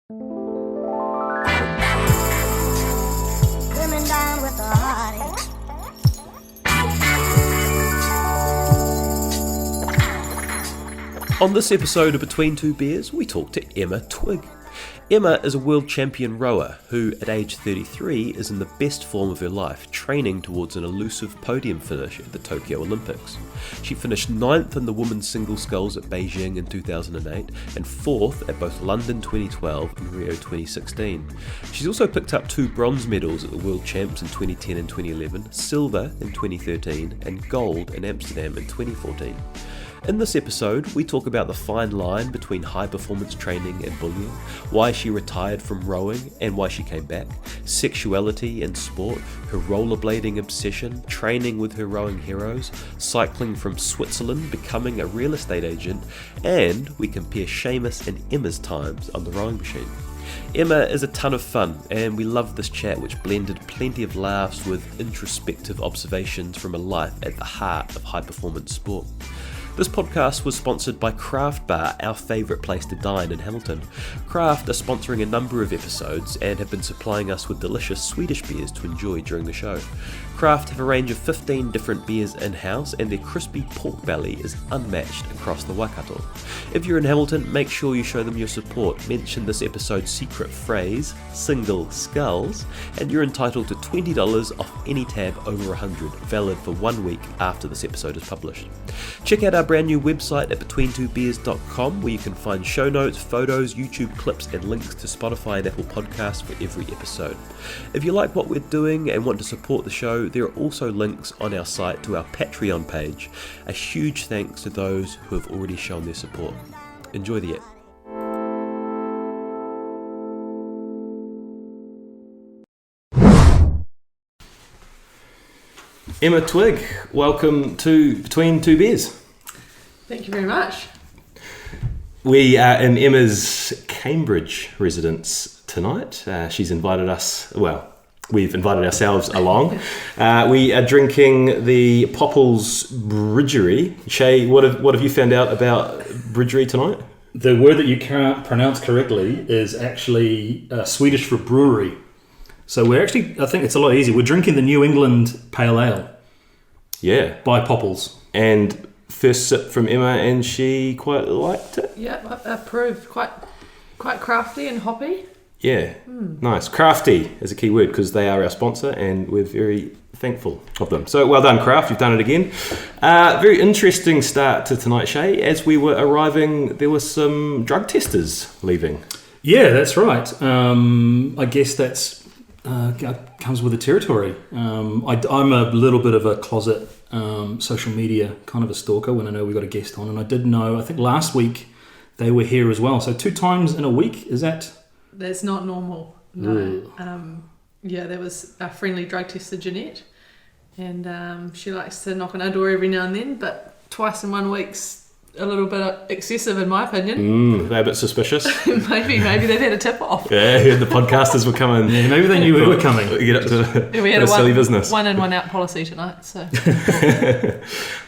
Coming down with the heartache. On this episode of Between Two Beers, we talk to Emma Twigg. Emma is a world champion rower who, at age 33, is in the best form of her life, training towards an elusive podium finish at the Tokyo Olympics. She finished 9th in the women's single sculls at Beijing in 2008 and 4th at both London 2012 and Rio 2016. She's also picked up 2 bronze medals at the World Champs in 2010 and 2011, silver in 2013 and gold in Amsterdam in 2014. In this episode, we talk about the fine line between high-performance training and bullying, why she retired from rowing and why she came back, sexuality and sport, her rollerblading obsession, training with her rowing heroes, cycling from Switzerland, becoming a real estate agent, and we compare Seamus and Emma's times on the rowing machine. Emma is a ton of fun, and we loved this chat, which blended plenty of laughs with introspective observations from a life at the heart of high-performance sport. This podcast was sponsored by Craft Bar, our favourite place to dine in Hamilton. Craft are sponsoring a number of episodes and have been supplying us with delicious Swedish beers to enjoy during the show. Craft have a range of 15 different beers in-house, and their crispy pork belly is unmatched across the Waikato. If you're in Hamilton, make sure you show them your support. Mention this episode's secret phrase, single skulls, and you're entitled to $20 off any tab over 100, valid for 1 week after this episode is published. Check out our brand new website at betweentwobeers.com, where you can find show notes, photos, YouTube clips, and links to Spotify and Apple Podcasts for every episode. If you like what we're doing and want to support the show, there are also links on our site to our Patreon page. A huge thanks to those who have already shown their support. Enjoy the app. Emma Twigg, welcome to Between Two Beers. Thank you very much. We are in Emma's Cambridge residence tonight. She's invited us, well, we've invited ourselves along. We are drinking the Poppels Bryggeri. Shay, what have you found out about Bryggeri tonight? The word that you can't pronounce correctly is actually Swedish for brewery. So we're actually, I think it's a lot easier. We're drinking the New England Pale Ale. Yeah. By Poppels. And first sip from Emma, and she quite liked it. Yeah, approved. Quite crafty and hoppy. Yeah, Nice. Crafty is a key word because they are our sponsor and we're very thankful of them. So well done, Craft. You've done it again. Very interesting start to tonight, Shay. As we were arriving, there were some drug testers leaving. Yeah, that's right. I guess that's comes with the territory. I'm a little bit of a closet social media kind of a stalker when I know we got a guest on, and I did know, I think last week they were here as well. So 2 times in a week, is that? That's not normal. No. Yeah, there was a friendly drug tester, Jeanette, and she likes to knock on our door every now and then, but twice in 1 week's a little bit excessive in my opinion. They're a bit suspicious. maybe they've had a tip off. Yeah, I heard the podcasters were coming. Yeah, maybe they knew we were coming. Get up to we had a silly business. 1 in, 1 out policy tonight. So,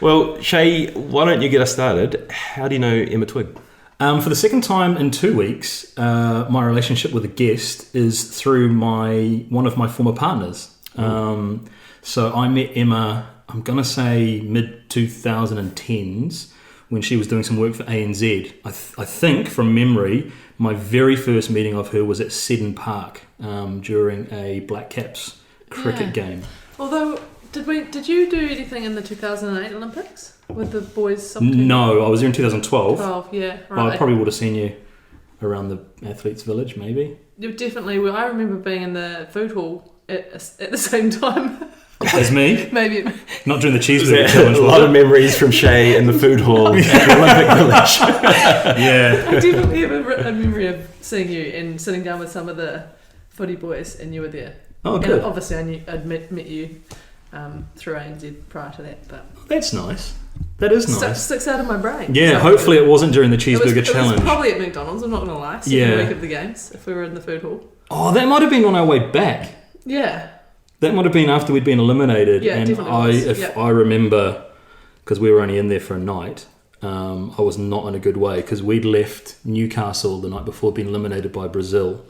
well, Shay, why don't you get us started? How do you know Emma Twigg? For the second time in 2 weeks, my relationship with a guest is through one of my former partners. So I met Emma, I'm going to say mid-2010s, when she was doing some work for ANZ. I think, from memory, my very first meeting of her was at Seddon Park during a Black Caps cricket game. Although, did you do anything in the 2008 Olympics? With the boys' soccer team? No, I was there in 2012. Yeah, right. Well, I probably would have seen you around the Athletes' Village, maybe. You definitely. Well, I remember being in the food hall at the same time. As me? Maybe. Not during the cheeseburger challenge. A lot of memories from Shay in the food hall at the Olympic Village. Yeah. I definitely have a memory of seeing you and sitting down with some of the footy boys, and you were there. Oh, good. And obviously, I'd met you through ANZ prior to that, but that's nice. That is nice. Sticks out of my brain. Yeah, so hopefully it wasn't during the cheeseburger challenge. It was probably at McDonald's, I'm not going to lie. Second week of the games, if we were in the food hall. Oh, that might have been on our way back. Yeah. That might have been after we'd been eliminated. Yeah, and definitely I remember, because we were only in there for a night, I was not in a good way, because we'd left Newcastle the night before, being eliminated by Brazil.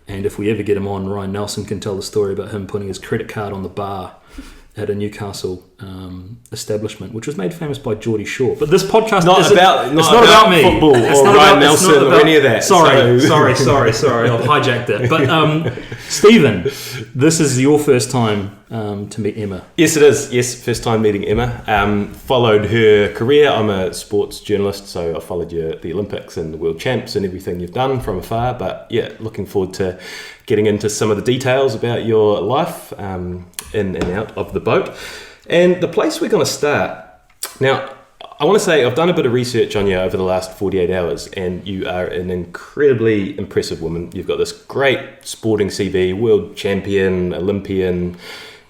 And if we ever get him on, Ryan Nelson can tell the story about him putting his credit card on the bar at a Newcastle establishment, which was made famous by Geordie Shore. But this podcast It's not about me. Football It's or not Ryan about, Nelson or any of that. Sorry. I've hijacked it. But Stephen, this is your first time to meet Emma. Yes, it is. Yes, first time meeting Emma. Followed her career. I'm a sports journalist, so I followed the Olympics and the World Champs and everything you've done from afar. But yeah, looking forward to getting into some of the details about your life in and out of the boat. And the place we're going to start. Now, I want to say I've done a bit of research on you over the last 48 hours, and you are an incredibly impressive woman. You've got this great sporting CV, world champion, Olympian.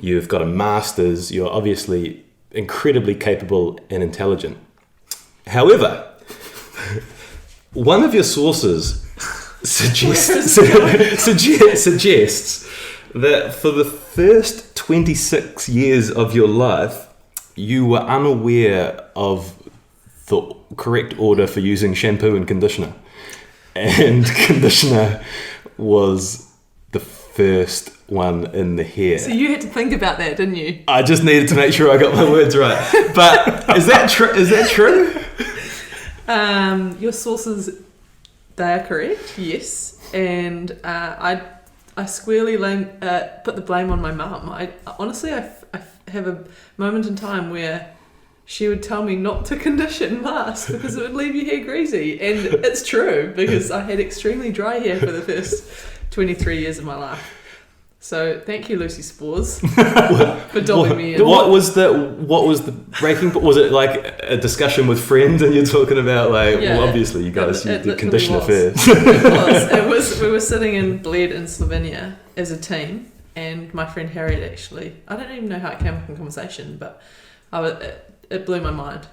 You've got a Masters. You're obviously incredibly capable and intelligent. However, one of your sources suggests that for the first 26 years of your life, you were unaware of the correct order for using shampoo and conditioner. And conditioner was the first one in the hair. So you had to think about that, didn't you? I just needed to make sure I got my words right. But is that true? Your sources, they are correct, yes. And I squarely put the blame on my mum. I have a moment in time where she would tell me not to condition mask because it would leave your hair greasy. And it's true, because I had extremely dry hair for the first 23 years of my life. So thank you, Lucy Spores, for dobbing me in. What was the breaking point? Was it like a discussion with friends and you're talking about well, obviously you guys you did conditioner first. It was. We were sitting in Bled in Slovenia as a team, and my friend Harriet actually, I don't even know how it came up in conversation, but it blew my mind.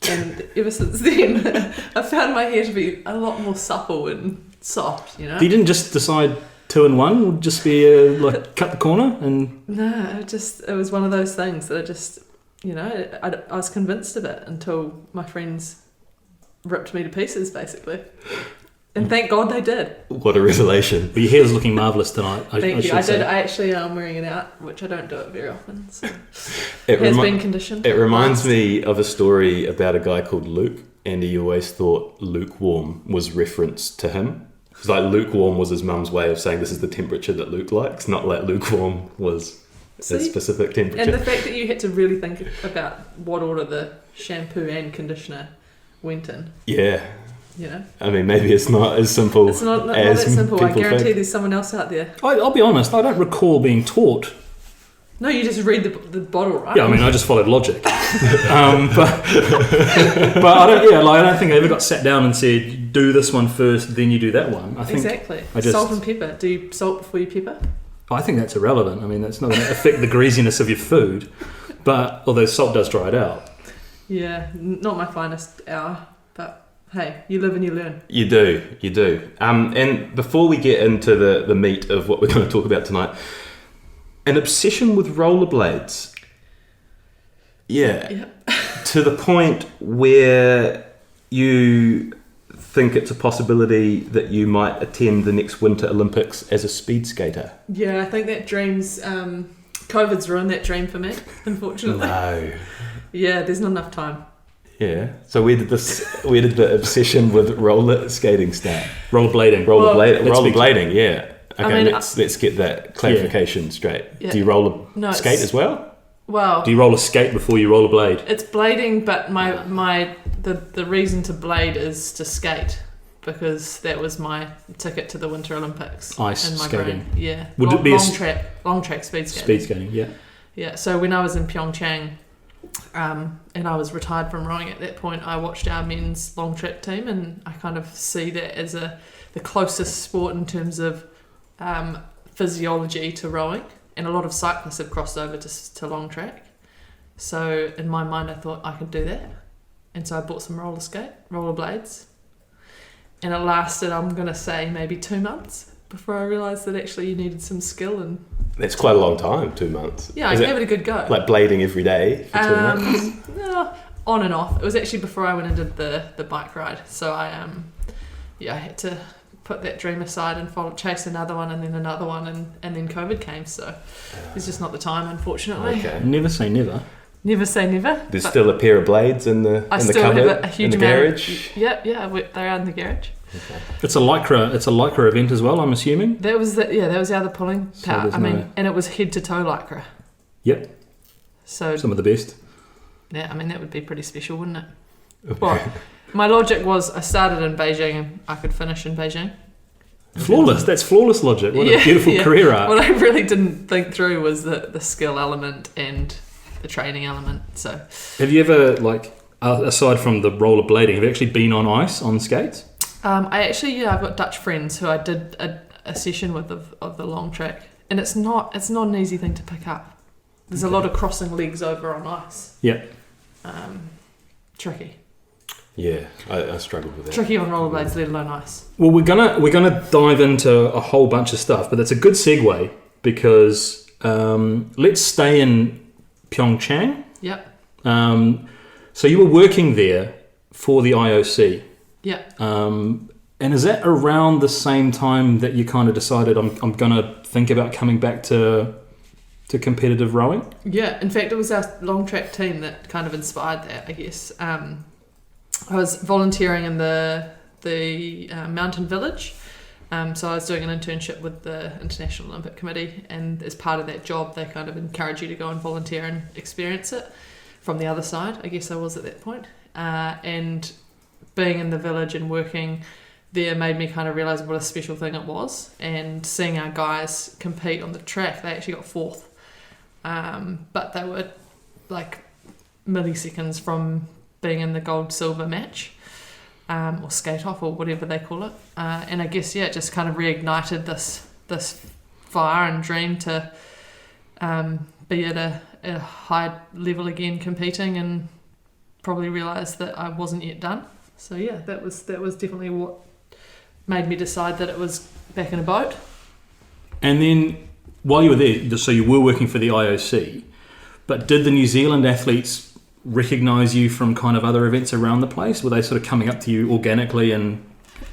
And ever since then, I found my hair to be a lot more supple and soft, you know? You didn't just decide 2 in 1 would just be cut the corner and... No, it was one of those things that I was convinced of it until my friends ripped me to pieces, basically. And thank God they did. What a revelation. But your hair is looking marvellous tonight. Thank you. I actually am wearing it out, which I don't do it very often. So it has been conditioned. It reminds me of a story about a guy called Luke, and he always thought lukewarm was reference to him. It's like lukewarm was his mum's way of saying this is the temperature that Luke likes, not like lukewarm was a specific temperature. And the fact that you had to really think about what order the shampoo and conditioner went in. Yeah. You know? I mean, maybe it's not as simple as not that simple. I guarantee think. there's someone else out there. I'll be honest, I don't recall being taught. No, you just read the bottle, right? Yeah, I mean, I just followed logic. But I don't think I ever got sat down and said, do this one first, then you do that one. I think exactly. Salt and pepper. Do you salt before you pepper? I think that's irrelevant. I mean, that's not going to affect the greasiness of your food. But although salt does dry it out. Yeah, not my finest hour, but hey, you live and you learn. You do. And before we get into the meat of what we're going to talk about tonight, an obsession with rollerblades. Yeah. Yep. To the point where you think it's a possibility that you might attend the next Winter Olympics as a speed skater. Yeah, I think that dream's... COVID's ruined that dream for me, unfortunately. No. Yeah, there's not enough time. Yeah. So where did the obsession with roller skating start? Rollerblading, yeah. Okay, I mean, let's get that clarification straight. Yeah. Do you roller skate as well? Well, do you roller skate before you rollerblade? It's blading, but the reason to blade is to skate, because that was my ticket to the Winter Olympics. Ice in my skating. brain. Yeah. Would it be long track speed skating? Speed skating, yeah. Yeah. So when I was in Pyeongchang, and I was retired from rowing at that point, I watched our men's long track team, and I kind of see that as the closest sport in terms of physiology to rowing, and a lot of cyclists have crossed over to long track. So in my mind, I thought I could do that, and so I bought some rollerblades, and it lasted, I'm going to say, maybe 2 months before I realised that actually you needed some skill. And that's quite a long time, 2 months. Yeah, I gave it a good go. Like blading every day for 2 months? No, on and off. It was actually before I went and did the bike ride. So I had to put that dream aside and chase another one and then another one, and then COVID came. So it's just not the time, unfortunately. Okay. Never say never. Never say never. There's still a pair of blades in the cupboard, have a huge in the amount. garage. They're out in the garage. Okay. It's a lycra event as well, I'm assuming. That was the other pulling part. there's and it was head to toe lycra. Yep. So Some of the best. yeah, I mean that would be pretty special, wouldn't it? Well, my logic was I started in Beijing and I could finish in Beijing. Flawless. That's flawless logic. What a beautiful career arc. What I really didn't think through was the skill element and the training element. So Have you ever, aside from the rollerblading, have you actually been on ice on skates? I've got Dutch friends who I did a session with of the long track, and it's not an easy thing to pick up. There's a lot of crossing legs over on ice. Yeah. Tricky. Yeah, I struggled with that. Tricky on rollerblades, let alone ice. Well, we're gonna dive into a whole bunch of stuff, but that's a good segue because let's stay in Pyeongchang. Yep. So you were working there for the IOC. Yep. And is that around the same time that you kind of decided I'm gonna think about coming back to competitive rowing? Yeah, in fact, it was our long track team that kind of inspired that, I guess. I was volunteering in the mountain village. So I was doing an internship with the International Olympic Committee, and as part of that job, they kind of encourage you to go and volunteer and experience it from the other side. I guess I was at that point. And being in the village and working there made me kind of realise what a special thing it was. And seeing our guys compete on the track, they actually got fourth. But they were like milliseconds from being in the gold-silver match, or skate-off, or whatever they call it. And I guess, it just kind of reignited this fire and dream to be at a high level again competing, and probably realised that I wasn't yet done. So yeah, that was definitely what made me decide that it was back in a boat. And then while you were there, so you were working for the IOC, but did the New Zealand athletes recognise you from kind of other events around the place? Were they sort of coming up to you organically and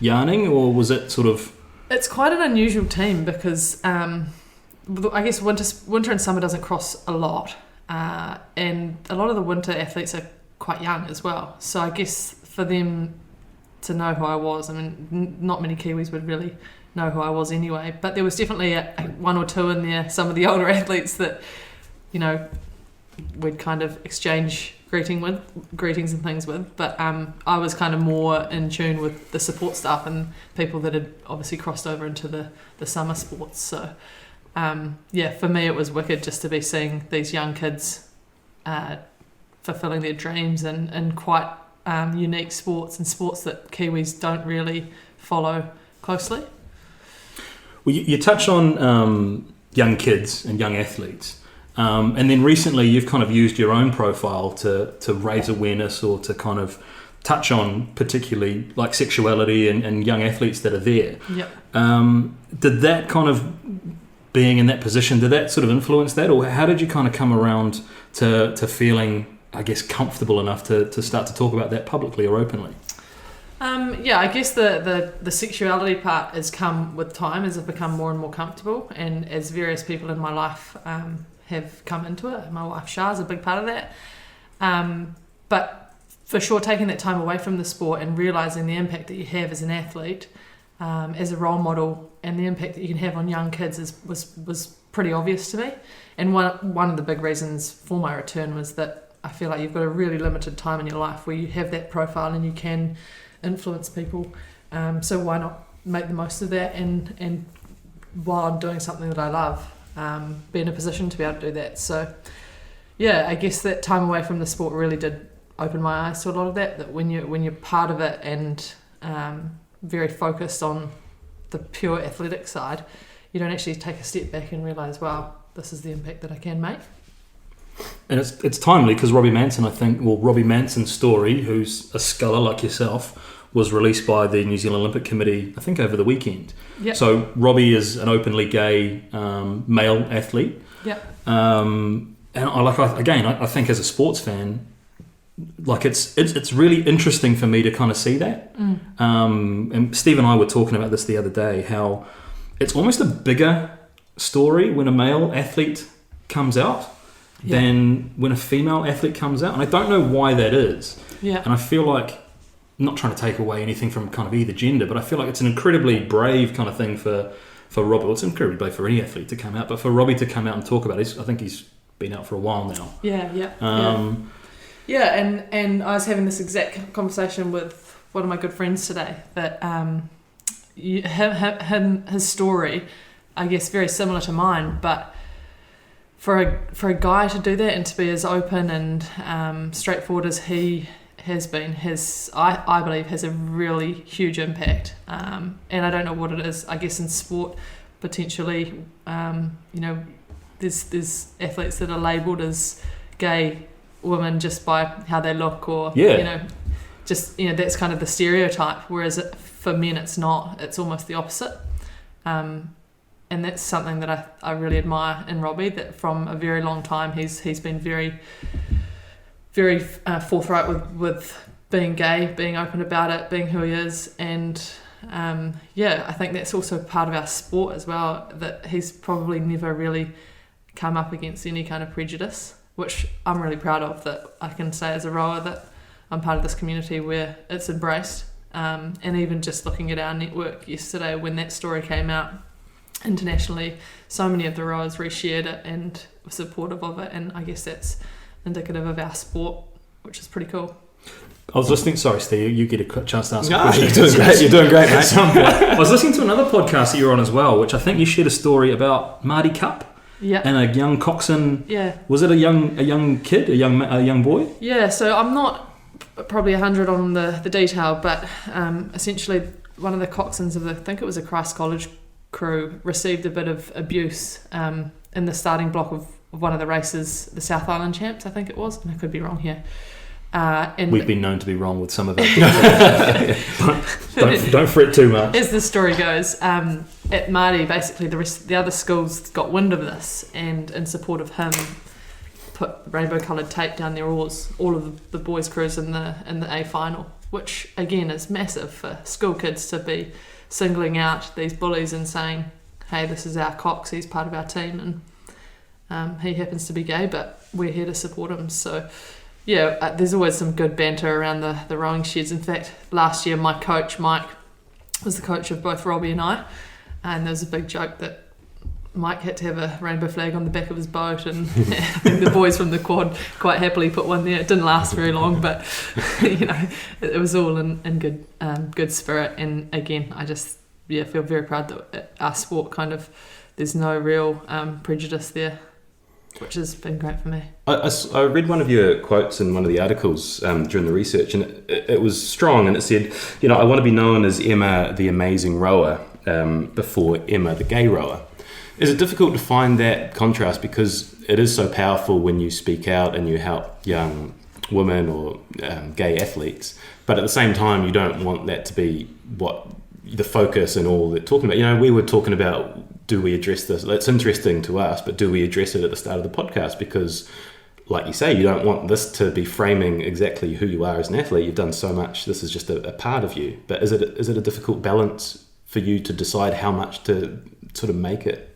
yarning, or was it sort of... It's quite an unusual team because I guess winter and summer doesn't cross a lot, and a lot of the winter athletes are quite young as well. So I guess for them to know who I was, I mean, not many Kiwis would really know who I was anyway, but there was definitely one or two in there, some of the older athletes that, we'd kind of exchange greetings and things with, but I was kind of more in tune with the support staff and people that had obviously crossed over into the summer sports. So for me it was wicked just to be seeing these young kids fulfilling their dreams and quite unique sports, and sports that Kiwis don't really follow closely. Well, you touch on young kids and young athletes. And then recently you've kind of used your own profile to raise awareness, or to kind of touch on particularly like sexuality and young athletes that are there. Yep. Did that kind of, being in that position, did that sort of influence that, or how did you kind of come around to feeling, I guess, comfortable enough to start to talk about that publicly or openly? I guess the sexuality part has come with time as I've become more and more comfortable, and as various people in my life have come into it. My wife Shah is a big part of that. But for sure, taking that time away from the sport and realising the impact that you have as an athlete, as a role model, and the impact that you can have on young kids was pretty obvious to me. And one of the big reasons for my return was that I feel like you've got a really limited time in your life where you have that profile and you can influence people. So why not make the most of that, and while I'm doing something that I love, be in a position to be able to do that. So I guess that time away from the sport really did open my eyes to a lot of that when you're part of it and very focused on the pure athletic side, you don't actually take a step back and realise, wow, this is the impact that I can make. And it's timely because Robbie Manson's story, who's a scholar like yourself, was released by the New Zealand Olympic Committee, I think, over the weekend. Yep. So Robbie is an openly gay male athlete. Yep. And I think as a sports fan, like it's really interesting for me to kind of see that. And Steve and I were talking about this the other day, how it's almost a bigger story when a male athlete comes out than when a female athlete comes out, and I don't know why that is. And I feel like, not trying to take away anything from kind of either gender, but I feel like it's an incredibly brave kind of thing for Robbie. Well, it's incredibly brave for any athlete to come out, but for Robbie to come out and talk about it, I think he's been out for a while now. And I was having this exact conversation with one of my good friends today, that his story, I guess, very similar to mine, but for a guy to do that and to be as open and straightforward as he has been, I believe has a really huge impact. And I don't know what it is. I guess in sport, potentially, there's athletes that are labelled as gay women just by how they look, or that's kind of the stereotype. Whereas for men, it's not. It's almost the opposite. And that's something that I really admire in Robbie. That from a very long time, he's been very, very forthright with being gay, being open about it, being who he is, and I think that's also part of our sport as well, that he's probably never really come up against any kind of prejudice, which I'm really proud of, that I can say as a rower that I'm part of this community where it's embraced. And even just looking at our network yesterday, when that story came out internationally, so many of the rowers reshared it and were supportive of it, and I guess that's indicative of our sport, which is pretty cool. I was listening. Sorry, Steve, you get a chance to ask. You're doing great. You're doing great, mate. I was listening to another podcast that you were on as well, which I think you shared a story about Māori Cup. And a young coxswain. Was it a young kid, a young boy? So I'm not probably 100 on the detail, but essentially one of the coxswains of I think it was a Christ College crew, received a bit of abuse in the starting block of one of the races, the South Island Champs, I think it was, and I could be wrong here. And we've been known to be wrong with some of that. don't fret too much. As the story goes, at Māori, basically the other schools got wind of this, and in support of him, put rainbow-coloured tape down their oars, all of the boys' crews in the A final, which again is massive for school kids to be singling out these bullies and saying, "Hey, this is our Cox. He's part of our team, and he happens to be gay, but we're here to support him." So. There's always some good banter around the rowing sheds. In fact, last year my coach, Mike, was the coach of both Robbie and I, and there was a big joke that Mike had to have a rainbow flag on the back of his boat, and I think the boys from the quad quite happily put one there. It didn't last very long, but it was all in good spirit. And again, I just feel very proud that our sport there's no real prejudice there, which has been great for me. I read one of your quotes in one of the articles during the research, and it was strong, and it said, I want to be known as Emma the amazing rower before Emma the gay rower. Is it difficult to find that contrast, because it is so powerful when you speak out and you help young women or gay athletes, but at the same time you don't want that to be what the focus and all that talking about. We were talking about, do we address this? It's interesting to us, but do we address it at the start of the podcast? Because, like you say, you don't want this to be framing exactly who you are as an athlete. You've done so much. This is just a part of you. But is it a difficult balance for you to decide how much to sort of make it?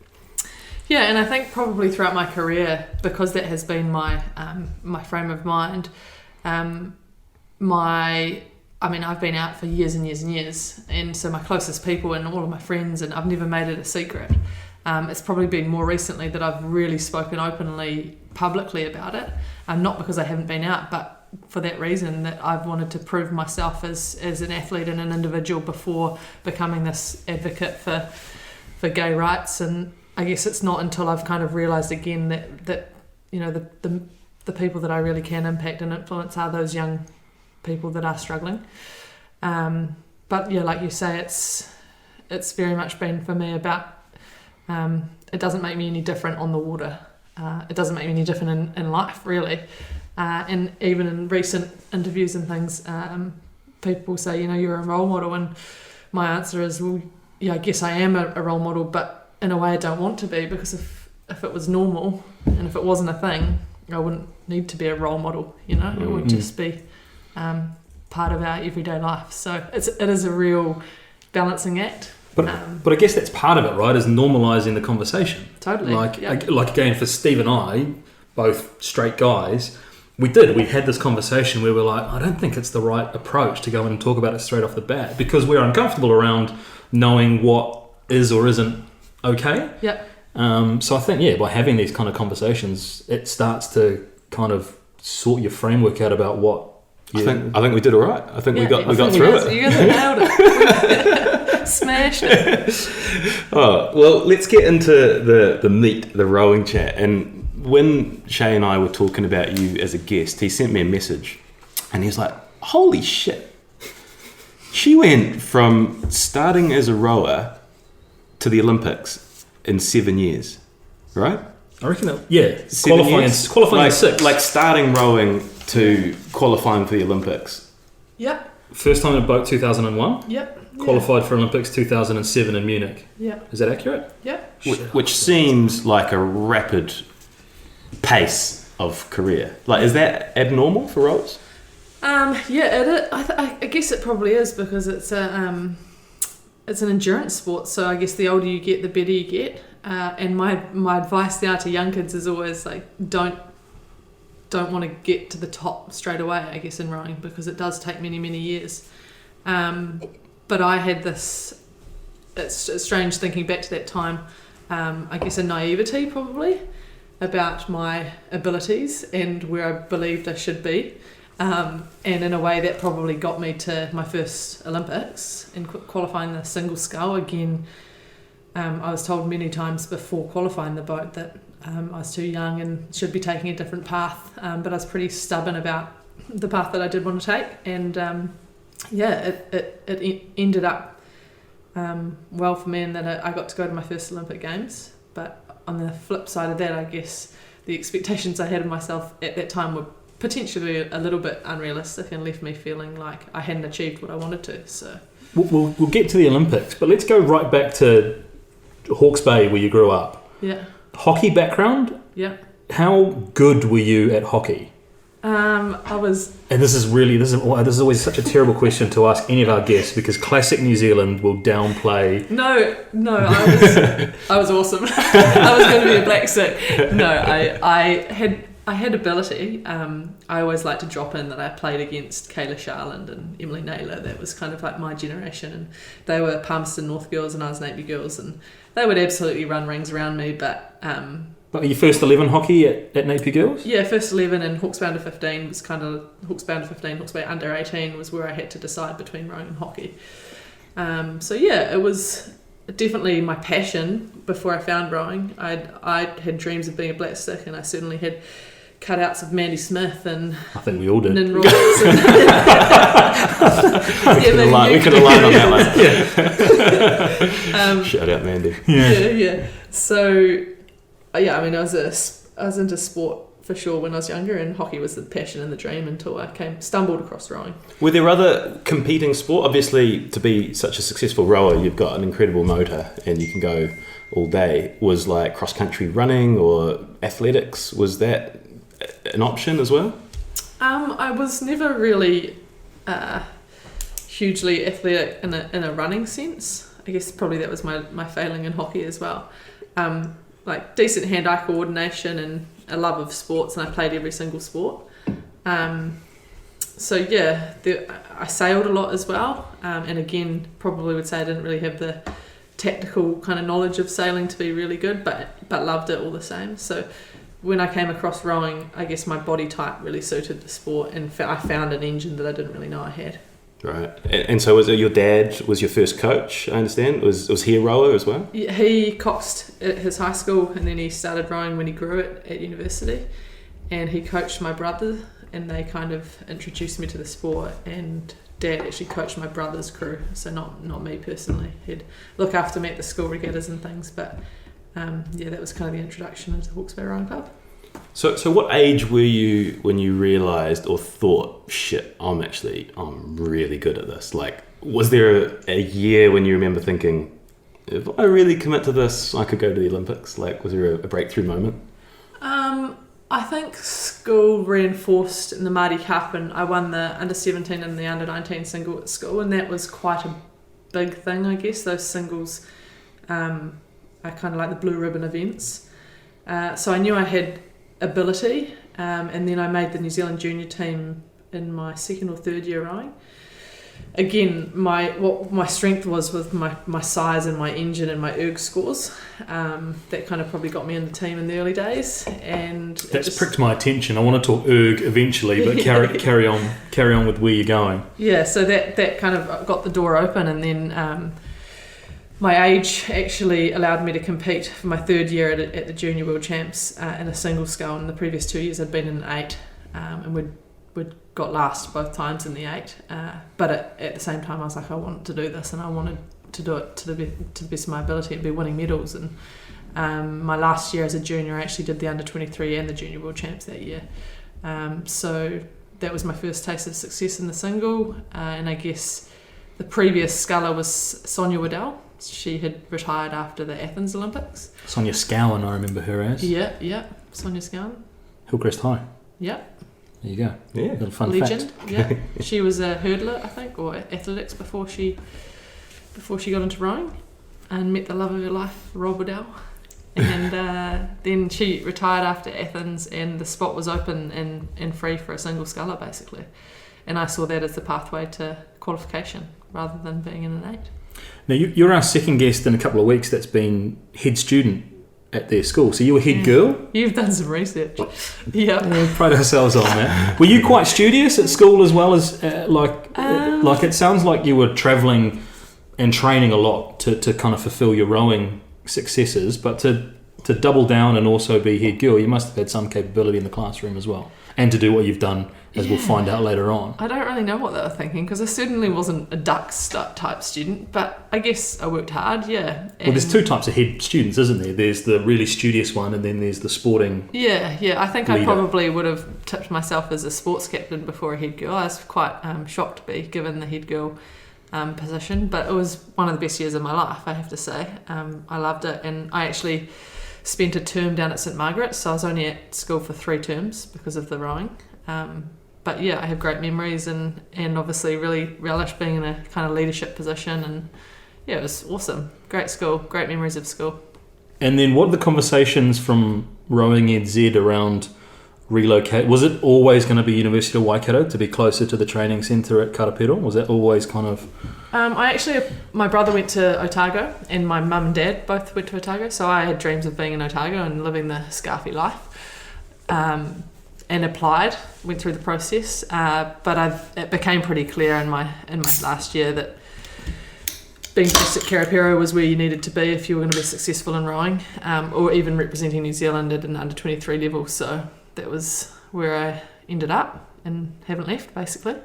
Yeah, and I think probably throughout my career, because that has been my my frame of mind, I've been out for years and years and years, and so my closest people and all of my friends, and I've never made it a secret. It's probably been more recently that I've really spoken openly, publicly about it, not because I haven't been out, but for that reason, that I've wanted to prove myself as an athlete and an individual before becoming this advocate for gay rights. And I guess it's not until I've kind of realised again that the people that I really can impact and influence are those young people that are struggling. But like you say, it's very much been for me about it doesn't make me any different on the water. It doesn't make me any different in life, really. And even in recent interviews and things, people say, you're a role model, and my answer is, well, I guess I am a role model, but in a way I don't want to be, because if it was normal and if it wasn't a thing, I wouldn't need to be a role model, you know. It would just be part of our everyday life. So it is a real balancing act. But I guess that's part of it, right? Is normalising the conversation. Totally. Like again, for Steve and I, both straight guys, we had this conversation where we're like, I don't think it's the right approach to go in and talk about it straight off the bat, because we're uncomfortable around knowing what is or isn't okay. Yep. So I think, by having these kind of conversations, it starts to kind of sort your framework out about what. I think we did all right. I think we got through it. You guys nailed it. Smashed it. Oh, well, let's get into the meat, the rowing chat. And when Shay and I were talking about you as a guest, he sent me a message and he was like, holy shit. She went from starting as a rower to the Olympics in 7 years, right? I reckon qualifying in 6. Like starting rowing to qualifying for the Olympics. Yep. First time in boat 2001. Yep. Qualified for Olympics 2007 in Munich. Yep. Is that accurate? Yep. Which seems like a rapid pace of career. Like, is that abnormal for rowers? I guess it probably is, because it's an endurance sport. So I guess the older you get, the better you get. And my advice now to young kids is always like, don't want to get to the top straight away, I guess, in rowing, because it does take many, many years. But I had this, it's strange thinking back to that time, I guess a naivety probably about my abilities and where I believed I should be. And in a way that probably got me to my first Olympics and qualifying the single scull. Again, I was told many times before qualifying the boat that I was too young and should be taking a different path, but I was pretty stubborn about the path that I did want to take, and it ended up well for me in that I got to go to my first Olympic Games. But on the flip side of that, I guess the expectations I had of myself at that time were potentially a little bit unrealistic and left me feeling like I hadn't achieved what I wanted to. So we'll get to the Olympics, but let's go right back to Hawke's Bay, where you grew up. Yeah. Hockey background? Yeah. How good were you at hockey? I was... And this is always such a terrible question to ask any of our guests, because classic New Zealand will downplay... No, I was awesome. I was going to be a black stick. No, I had ability. I always liked to drop in that I played against Kayla Sharland and Emily Naylor. That was kind of like my generation, and they were Palmerston North girls and I was Napier girls, and they would absolutely run rings around me. But your first 11 hockey at Napier girls? Yeah, first 11, and Hawke's Bay under 15 was kind of Hawke's Bay under 15, Hawke's Bay under 18 was where I had to decide between rowing and hockey. It was definitely my passion before I found rowing. I had dreams of being a black stick, and I certainly had cutouts of Mandy Smith and I think we all did. Nin Roberts. We could align on that one. Shout out Mandy. Yeah. So, I was into sport for sure when I was younger, and hockey was the passion and the dream until I stumbled across rowing. Were there other competing sport? Obviously, to be such a successful rower, you've got an incredible motor and you can go all day. Was like cross-country running or athletics, was that an option as well? I was never really hugely athletic in a running sense. I guess probably that was my failing in hockey as well. Like decent hand-eye coordination and a love of sports, and I played every single sport. I sailed a lot as well, and again probably would say I didn't really have the tactical kind of knowledge of sailing to be really good, but loved it all the same. So when I came across rowing, I guess my body type really suited the sport, and I found an engine that I didn't really know I had. Right. And so was it your dad was your first coach, I understand? Was he a rower as well? Yeah, he coxed at his high school, and then he started rowing when he grew it at university, and he coached my brother, and they kind of introduced me to the sport, and Dad actually coached my brother's crew, so not me personally. He'd look after me at the school regattas and things, but that was kind of the introduction into the Hawke's Bay Rowing Club. So what age were you when you realised or thought, shit, I'm really good at this? Like, was there a year when you remember thinking, if I really commit to this, I could go to the Olympics? Like, was there a breakthrough moment? I think school reinforced in the Māori Cup, and I won the under-17 and the under-19 single at school, and that was quite a big thing, I guess. Those singles are kind of like the blue ribbon events. So I knew I had ability, and then I made the New Zealand junior team in my second or third year rowing. Again, what my strength was with my size and my engine and my erg scores. That kind of probably got me in the team in the early days, and that's pricked my attention. I want to talk erg eventually, but carry on with where you're going. Yeah, so that kind of got the door open, and then my age actually allowed me to compete for my third year at the Junior World Champs in a single scull. In the previous 2 years, I'd been in an 8, and we'd got last both times in the 8. But at the same time, I was like, I wanted to do this, and I wanted to do it to the best of my ability and be winning medals. And my last year as a junior, I actually did the under-23 and the Junior World Champs that year. So that was my first taste of success in the single. And I guess the previous sculler was Sonia Waddell. She had retired after the Athens Olympics. Sonia Scowen, I remember her as. Yeah, Sonia Scowen. Hillcrest High. Yeah. There you go. Yeah. Little fun Legend. fact. Yeah. She was a hurdler, I think, or athletics before she got into rowing, and met the love of her life, Rob Waddell. And then she retired after Athens, and the spot was open and free for a single sculler, basically. And I saw that as the pathway to qualification rather than being in an 8. Now, you're our second guest in a couple of weeks that's been head student at their school. So you were head girl? You've done some research. Yeah. We pride ourselves on that. Were you quite studious at school as well as, like it sounds like you were travelling and training a lot to kind of fulfil your rowing successes, but to double down and also be head girl, you must have had some capability in the classroom as well. And to do what you've done, as we'll find out later on. I don't really know what they were thinking, because I certainly wasn't a ducks type student, but I guess I worked hard, yeah. Well, there's two types of head students, isn't there? There's the really studious one, and then there's the sporting. Yeah. I think leader. I probably would have tipped myself as a sports captain before a head girl. I was quite shocked to be given the head girl position, but it was one of the best years of my life, I have to say. I loved it, and I actually spent a term down at St Margaret's, so I was only at school for 3 terms because of the rowing. But yeah, I have great memories, and obviously really relish being in a kind of leadership position, and yeah, it was awesome. Great school, great memories of school. And then what are the conversations from Rowing NZ around relocate? Was it always going to be University of Waikato to be closer to the training centre at Karapiro? Was that always kind of... my brother went to Otago, and my mum and dad both went to Otago, so I had dreams of being in Otago and living the scarfy life. And applied, went through the process, but it became pretty clear in my last year that being based at Karapiro was where you needed to be if you were going to be successful in rowing, or even representing New Zealand at an under-23 level. So that was where I ended up and haven't left, basically.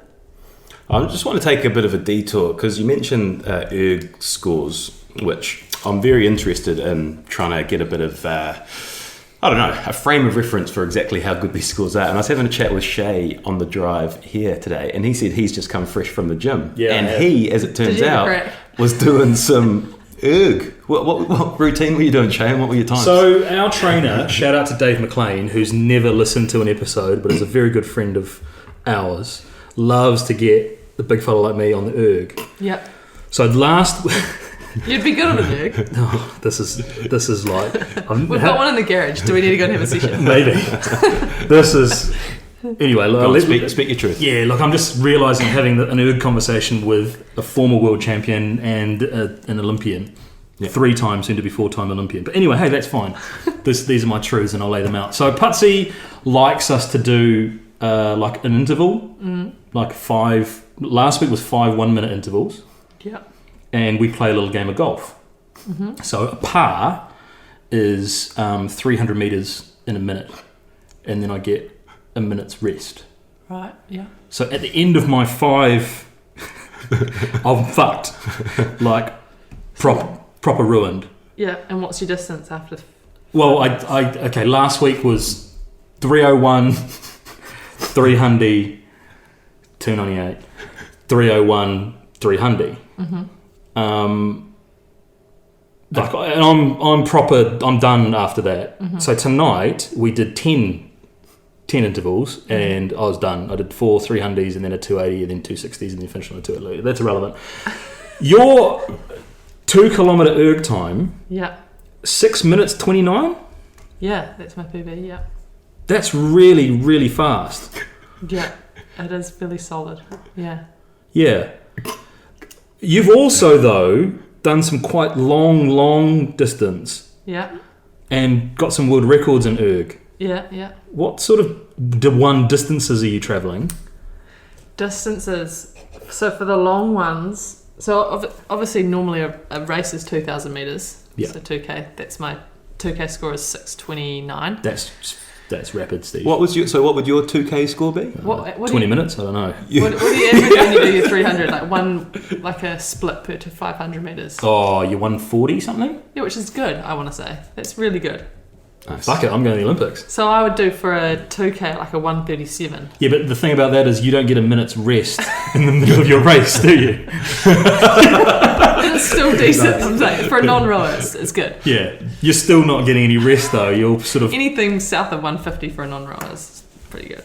I just want to take a bit of a detour, because you mentioned erg scores, which I'm very interested in trying to get a bit of... a frame of reference for exactly how good these scores are. And I was having a chat with Shay on the drive here today, and he said he's just come fresh from the gym. Yeah, and he, as it turns out, was doing some erg. What routine were you doing, Shay, and what were your times? So our trainer, shout out to Dave McLean, who's never listened to an episode, but is a very good friend of ours, loves to get the big fella like me on the erg. Yep. So last... You'd be good on an erg. Oh, this is like... We've got one in the garage. Do we need to go and have a session? Maybe. This is... Anyway, speak your truth. Yeah, look, I'm just realising having an erg conversation with a former world champion and an Olympian. Yeah. 3 times, soon to be 4-time Olympian. But anyway, hey, that's fine. These are my truths, and I'll lay them out. So Putsy likes us to do like an interval, like 5... Last week was 5 1-minute intervals. Yeah. And we play a little game of golf. Mm-hmm. So a par is 300 metres in a minute, and then I get a minute's rest. Right, yeah. So at the end of my 5, I'm fucked. Like, proper ruined. Yeah, and what's your distance after? Well, okay, last week was 301, 300, 298, 301, 300. Mm-hmm. And I'm done after that. Mm-hmm. So tonight we did 10 10 intervals, and I was done. I did 4 300s and then a 280 and then 260s and then finished on a 280. That's irrelevant. Your 2 kilometre erg time, Yeah. 6 minutes 29? Yeah, that's my PB, yeah. That's really, really fast. Yeah, it is really solid. Yeah. Yeah. You've also, though, done some quite long distance Yeah. and got some world records in erg. Yeah. What sort of distances are you travelling? Distances. So for the long ones, so obviously normally a race is 2,000 metres. Yeah. So 2K, that's my 2K score is 6:29. That's rapid, Steve. What would your 2K score be? What 20 minutes? I don't know. What do you average when you do your 300? Like a split per to 500 metres. Oh, you're 140 something? Yeah, which is good, I want to say. That's really good. Nice. Fuck it, I'm going to the Olympics. So I would do for a 2K like a 137. Yeah, but the thing about that is you don't get a minute's rest in the middle of your race, do you? It's still decent, I'm saying. For a non-rower, it's good. Yeah. You're still not getting any rest, though. You're sort of... Anything south of 150 for a non-rower is pretty good.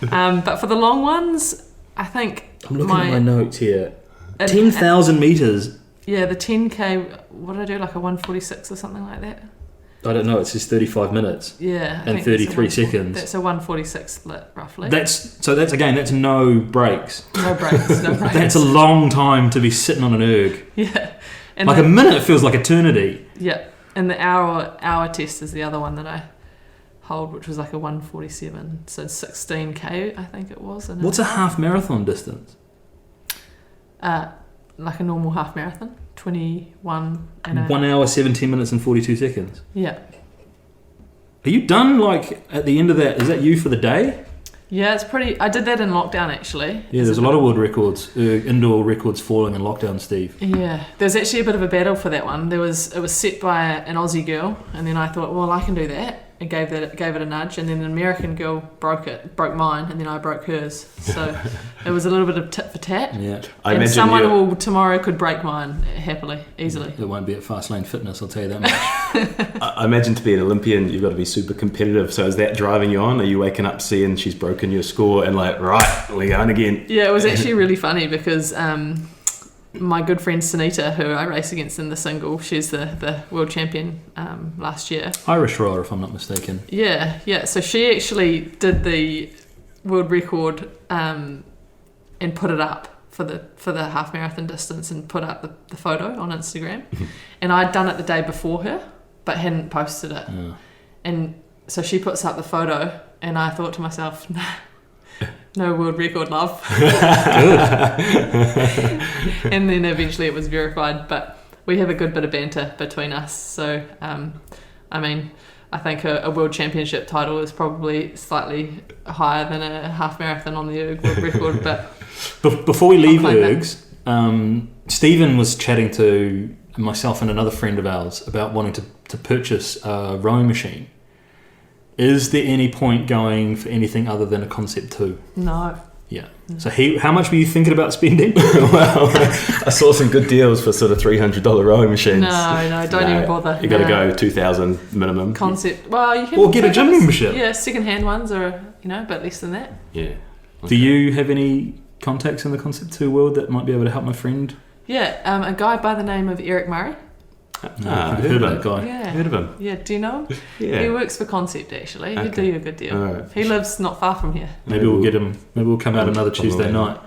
But for the long ones, I think I'm looking at my notes here. 10,000 metres. Yeah, the 10K, what did I do, like a 146 or something like that? I don't know, it says 35 minutes. Yeah. And 33 seconds. That's a 146 split, roughly. That's no breaks. No breaks. That's a long time to be sitting on an erg. Yeah. And like a minute feels like eternity. Yeah. And the hour test is the other one that I hold, which was like a 147. So 16K, I think it was. What's a half marathon distance? Like a normal half marathon. 21 and 1 hour, 17 minutes and 42 seconds. Yeah. Are you done, like, at the end of that? Is that you for the day? Yeah, it's pretty... I did that in lockdown, actually. Yeah, there's a lot of world records, indoor records falling in lockdown, Steve. Yeah. There's actually a bit of a battle for that one. It was set by an Aussie girl, and then I thought, well, I can do that, and gave it a nudge, and then an American girl broke mine, and then I broke hers. So it was a little bit of tit for tat. Yeah. And someone tomorrow could break mine happily, easily. It won't be at Fast Lane Fitness, I'll tell you that much. I imagine to be an Olympian, you've got to be super competitive. So is that driving you on? Are you waking up seeing she's broken your score and like, right, we're going again? Yeah, it was actually really funny because my good friend Sunita, who I race against in the single, she's the world champion last year. Irish rower, if I'm not mistaken. Yeah. So she actually did the world record and put it up for the half marathon distance and put up the photo on Instagram. And I'd done it the day before her, but hadn't posted it. Yeah. And so she puts up the photo, and I thought to myself, no world record, love. And then eventually it was verified, but we have a good bit of banter between us. So, I mean, I think a world championship title is probably slightly higher than a half marathon on the erg world record. But before we leave ergs, Stephen was chatting to myself and another friend of ours about wanting to purchase a rowing machine. Is there any point going for anything other than a Concept 2? No. Yeah. So how much were you thinking about spending? Well, I saw some good deals for sort of $300 rowing machines. No, don't even bother. You got to go 2,000 minimum. Concept. Well, you can. Or get a gym membership. Yeah, second-hand ones are a bit less than that. Yeah. Okay. Do you have any contacts in the Concept 2 world that might be able to help my friend? Yeah, a guy by the name of Eric Murray. I've heard of that guy. Yeah. Heard of him? Yeah, do you know him? Yeah. He works for Concept, actually. He'd do you a good deal. Right. He lives not far from here. Maybe we'll get him. Maybe we'll come out another Tuesday night.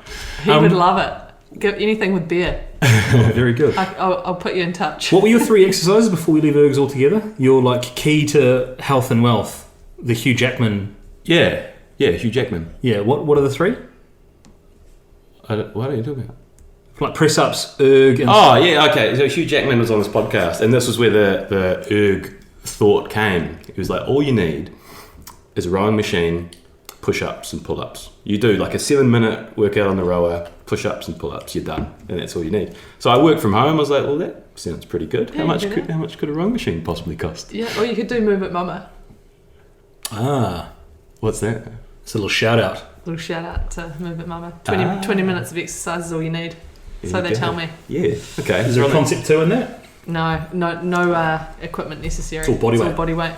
He would love it. Give anything with beer. Oh, very good. I'll put you in touch. What were your 3 exercises before we leave ergs altogether? Your like key to health and wealth. The Hugh Jackman. Yeah, Hugh Jackman. Yeah. What are the 3? What are you talking about? Like press ups, erg. And Oh yeah, okay. So Hugh Jackman was on this podcast, and this was where the erg thought came. He was like, all you need is a rowing machine, push-ups and pull-ups. You do like a 7-minute workout on the rower, push-ups and pull-ups. You're done, and that's all you need. So I work from home. I was like, well, that sounds pretty good. Yeah, How much could a rowing machine possibly cost? Yeah, or you could do Move It Mama. What's that? It's a little shout out. Little shout out to Move It Mama. 20 minutes of exercise is all you need. So they tell me. Yeah. Okay. Is there a Concept 2 in that? No equipment necessary. It's all body weight. All body weight.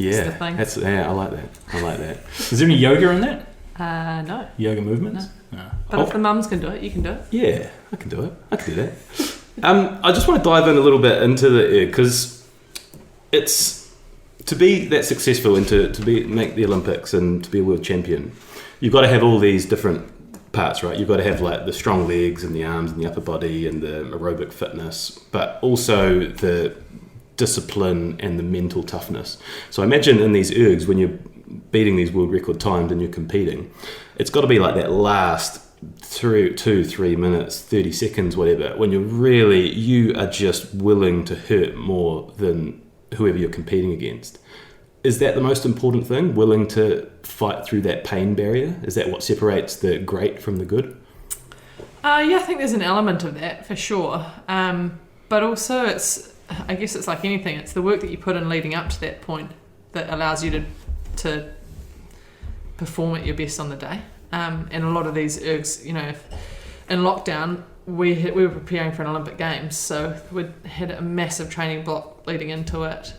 It's the thing. I like that. Is there any yoga in that? No. Yoga movements? No. But if the mums can do it, you can do it. Yeah, I can do it. I can do that. I just want to dive in a little bit into the because it's to be that successful and to make the Olympics and to be a world champion, you've got to have all these different parts, right? You've got to have like the strong legs and the arms and the upper body and the aerobic fitness, but also the discipline and the mental toughness. So I imagine in these ergs, when you're beating these world record times and you're competing, it's got to be like that last 2-3 minutes, 30 seconds, whatever, when you are just willing to hurt more than whoever you're competing against. Is that the most important thing? Willing to fight through that pain barrier? Is that what separates the great from the good? Yeah, I think there's an element of that for sure. But also I guess it's like anything. It's the work that you put in leading up to that point that allows you to perform at your best on the day. And a lot of these ergs, in lockdown, we were preparing for an Olympic Games, so we had a massive training block leading into it.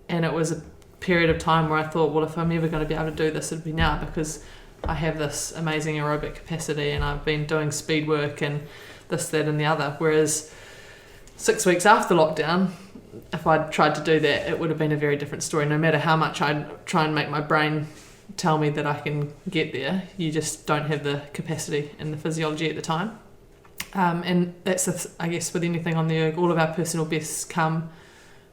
And it was a period of time where I thought, well, if I'm ever going to be able to do this, it'd be now, because I have this amazing aerobic capacity and I've been doing speed work and this, that and the other. Whereas 6 weeks after lockdown, if I'd tried to do that, it would have been a very different story. No matter how much I'd try and make my brain tell me that I can get there, you just don't have the capacity and the physiology at the time. And that's, I guess, with anything on the erg, all of our personal bests come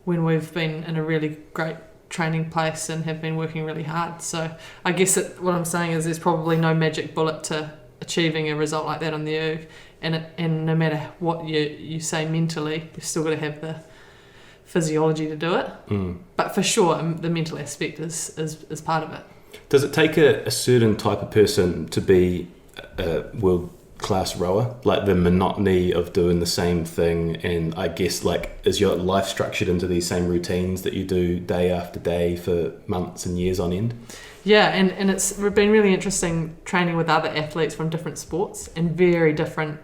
when we've been in a really great training place and have been working really hard. So I guess what I'm saying is there's probably no magic bullet to achieving a result like that on the erg. And no matter what you say mentally, you've still got to have the physiology to do it. But for sure, the mental aspect is part of it. Does it take a certain type of person to be a world-class rower? Like the monotony of doing the same thing, and I guess like is your life structured into these same routines that you do day after day for months and years on end? Yeah, and it's been really interesting training with other athletes from different sports and very different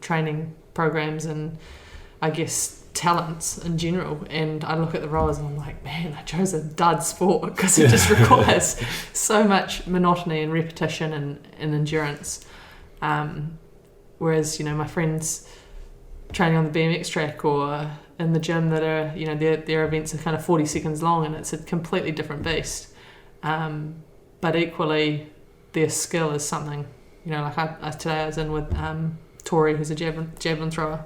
training programs and I guess talents in general. And I look at the rowers and I'm like, man, I chose a dud sport because it just requires so much monotony and repetition and endurance. Whereas, my friends training on the BMX track or in the gym that are, their events are kind of 40 seconds long and it's a completely different beast. But equally, their skill is something, like today I was in with Tori, who's a javelin thrower,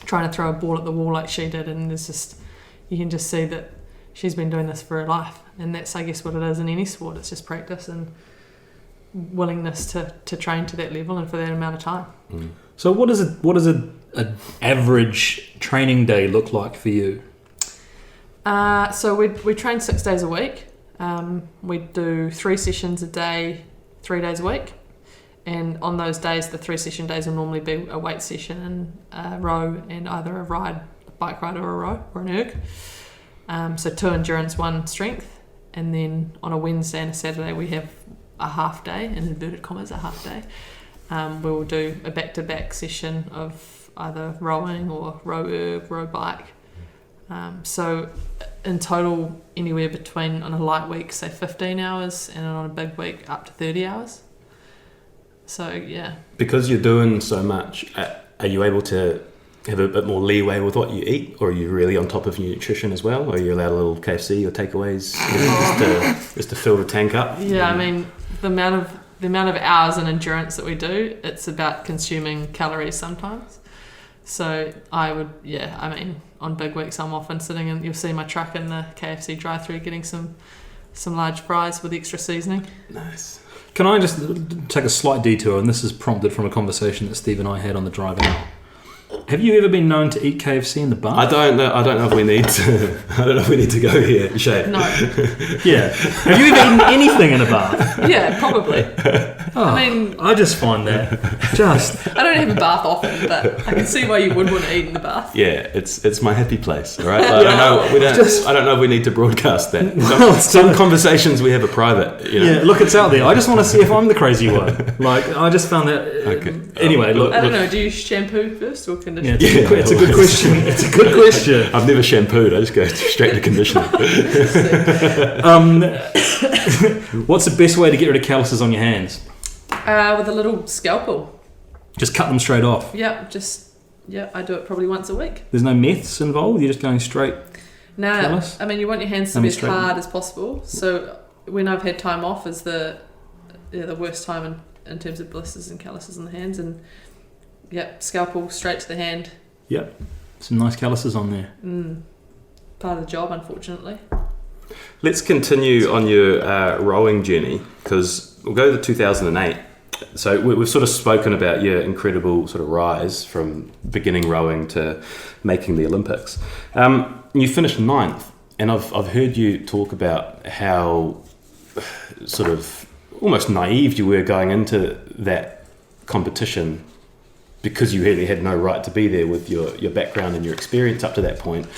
trying to throw a ball at the wall like she did, and you can just see that she's been doing this for her life, and that's, I guess, what it is in any sport. It's just practice and willingness to train to that level and for that amount of time. So what does an average training day look like for you? So we train 6 days a week. We do 3 sessions a day, 3 days a week. And on those days, the 3 session days will normally be a weight session and a row and either a bike ride or a row or an erg. So 2 endurance, 1 strength. And then on a Wednesday and a Saturday, we have a half day, in inverted commas, a half day. We will do a back-to-back session of either rowing or row erg, row bike. So in total, anywhere between, on a light week, say 15 hours, and on a big week, up to 30 hours. So, yeah. Because you're doing so much, are you able to have a bit more leeway with what you eat, or are you really on top of your nutrition as well? Or are you allowed a little KFC or takeaways just to fill the tank up? Yeah, I mean, the amount of hours and endurance that we do, it's about consuming calories sometimes. So on big weeks I'm often sitting and you'll see my truck in the KFC drive-thru getting some large fries with extra seasoning. Nice. Can I just take a slight detour, and this is prompted from a conversation that Steve and I had on the drive out. Have you ever been known to eat KFC in the bar? I don't know if we need to. I don't know if we need to go here, Shay. No. Yeah. Have you ever eaten anything in a bar? Yeah, probably. I mean, I just find that I don't have a bath often, but I can see why you would want to eat in the bath. Yeah, it's my happy place. All right, like, I don't know if we need to broadcast that. Some conversations we have are private. You know? Yeah, look, it's out there. I just want to see if I'm the crazy one. Like, I just found that. Okay. Anyway, look. I don't know. Do you shampoo first or conditioner? It's a good question. It's a good question. I've never shampooed. I just go straight to conditioner. What's the best way to get rid of calluses on your hands? With a little scalpel. Just cut them straight off. Yeah, I do it probably once a week. There's no meths involved. You're just going straight. No, callus? I mean you want your hands to be as hard as possible. So when I've had time off is the worst time in terms of blisters and calluses in the hands, and scalpel straight to the hand. Yep, some nice calluses on there. Part of the job, unfortunately. Let's continue on your rowing journey, because we'll go to 2008. So we've sort of spoken about your incredible sort of rise from beginning rowing to making the Olympics. You finished 9th, and I've heard you talk about how sort of almost naive you were going into that competition, because you really had no right to be there with your background and your experience up to that point.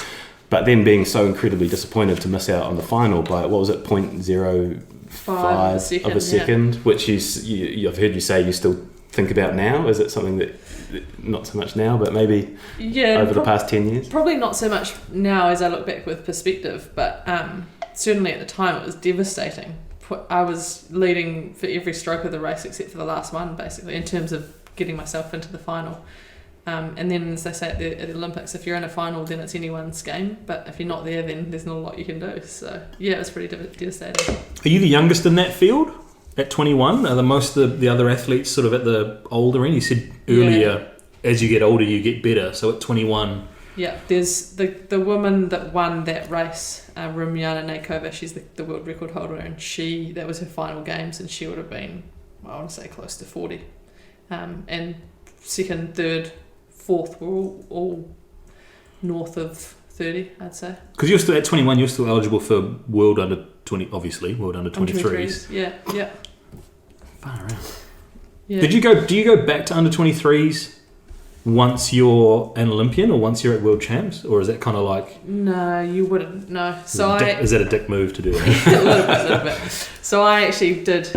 But then being so incredibly disappointed to miss out on the final by, what was it, 0.05 of a second, which I've heard you say you still think about now. Is it something that, not so much now, but maybe over the past 10 years? Probably not so much now as I look back with perspective, but certainly at the time it was devastating. I was leading for every stroke of the race except for the last one, basically, in terms of getting myself into the final. And then, as they say at the Olympics, if you're in a final, then it's anyone's game. But if you're not there, then there's not a lot you can do. So, yeah, it was pretty devastating. Are you the youngest in that field at 21? Are most of the other athletes sort of at the older end? You said earlier, as you get older, you get better. So at 21... Yeah, there's the woman that won that race, Rumyana Nakova. She's the world record holder, and that was her final games, and she would have been, I want to say, close to 40. And second, third, fourth were all north of 30, I'd say. Because you're still at 21, you're still eligible for World Under 20, obviously, World Under 23s. Yeah. Far out. Yeah. Do you go back to Under 23s once you're an Olympian or once you're at World Champs, or is that kind of like? No, you wouldn't. No. Is that a dick move to do that? a little bit. So I actually did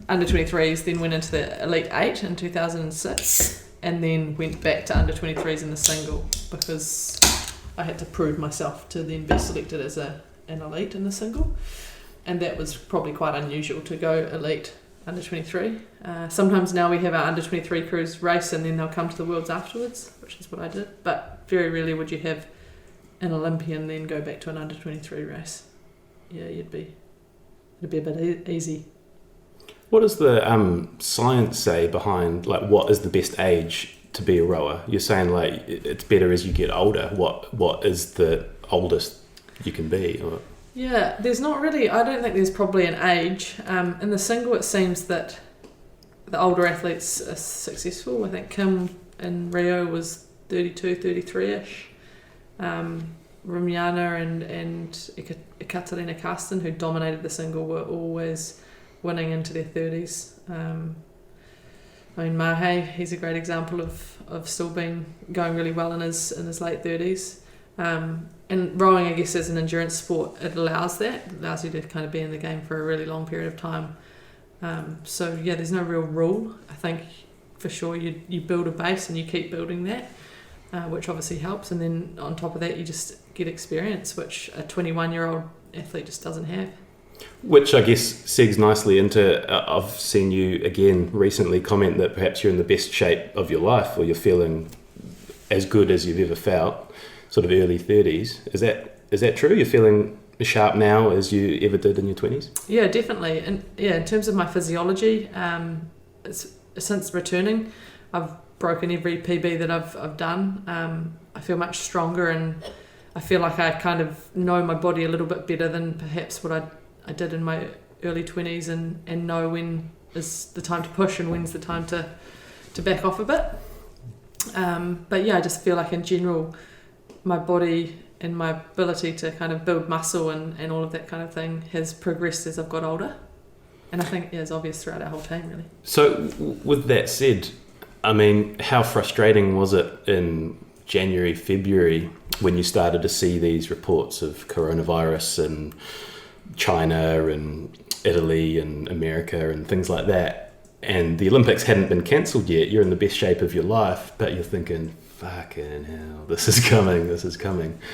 Under 23s, then went into the Elite 8 in 2006. And then went back to under 23s in the single, because I had to prove myself to then be selected as an elite in the single. And that was probably quite unusual to go elite under 23. Sometimes now we have our under 23 crews race and then they'll come to the Worlds afterwards, which is what I did. But very rarely would you have an Olympian then go back to an under 23 race. Yeah, it'd be a bit easy. What does the science say behind, like, what is the best age to be a rower? You're saying, like, it's better as you get older. What is the oldest you can be? Or? Yeah, there's not really, I don't think there's probably an age. In the single, it seems that the older athletes are successful. I think Kim in Rio was 32, 33-ish. Rumyana and Ekaterina Karsten, who dominated the single, were always winning into their 30s. I mean, Mahe, he's a great example of still going really well in his late 30s. And rowing, I guess, as an endurance sport, it allows that. It allows you to kind of be in the game for a really long period of time. So, yeah, there's no real rule. I think, for sure, you build a base and you keep building that, which obviously helps. And then on top of that, you just get experience, which a 21-year-old athlete just doesn't have. Which I guess segs nicely into, I've seen you again recently comment that perhaps you're in the best shape of your life, or you're feeling as good as you've ever felt, sort of early 30s. Is that true? You're feeling as sharp now as you ever did in your 20s? Yeah, definitely. And yeah, in terms of my physiology, since returning, I've broken every PB that I've done. I feel much stronger, and I feel like I kind of know my body a little bit better than perhaps what I did in my early 20s, and know when is the time to push and when's the time to back off a bit. But yeah, I just feel like in general my body and my ability to kind of build muscle and all of that kind of thing has progressed as I've got older. And I think it's obvious throughout our whole team, really. So, with that said, I mean, how frustrating was it in January, February, when you started to see these reports of coronavirus in China and Italy and America and things like that, and the Olympics hadn't been cancelled yet? You're in the best shape of your life, but you're thinking, fucking hell, this is coming.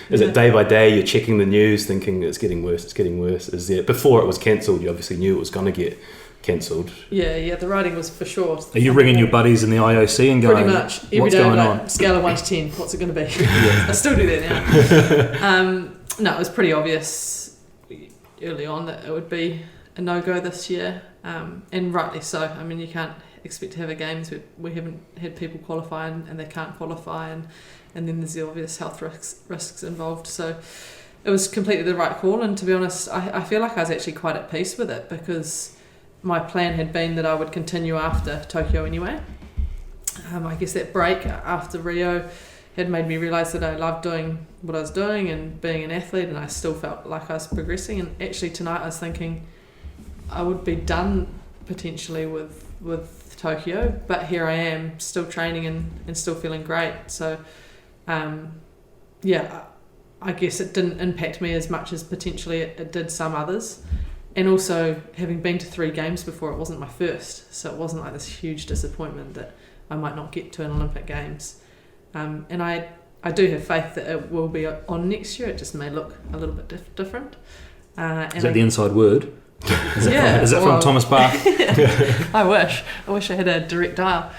Is it day by day you're checking the news thinking it's getting worse? Is there, before it was cancelled, you obviously knew it was going to get cancelled? Yeah, the writing was for sure. Are you ringing your buddies in the IOC and going, pretty much every what's day, going like, on? Scale of 1 to 10, what's it going to be? I still do that now. No, it was pretty obvious early on that it would be a no-go this year, and rightly so. I mean, you can't expect to have a games where we haven't had people qualify and they can't qualify, and then there's the obvious health risks involved. So it was completely the right call, and to be honest, I feel like I was actually quite at peace with it, because my plan had been that I would continue after Tokyo anyway. I guess that break after Rio had made me realise that I loved doing what I was doing and being an athlete, and I still felt like I was progressing. And actually tonight I was thinking I would be done potentially with Tokyo, but here I am still training and still feeling great. So I guess it didn't impact me as much as potentially it did some others. And also, having been to 3 games before, it wasn't my first, so it wasn't like this huge disappointment that I might not get to an Olympic Games. And I do have faith that it will be on next year. It just may look a little bit different. Is that the inside word? Is that from Thomas Bach? I wish I had a direct dial.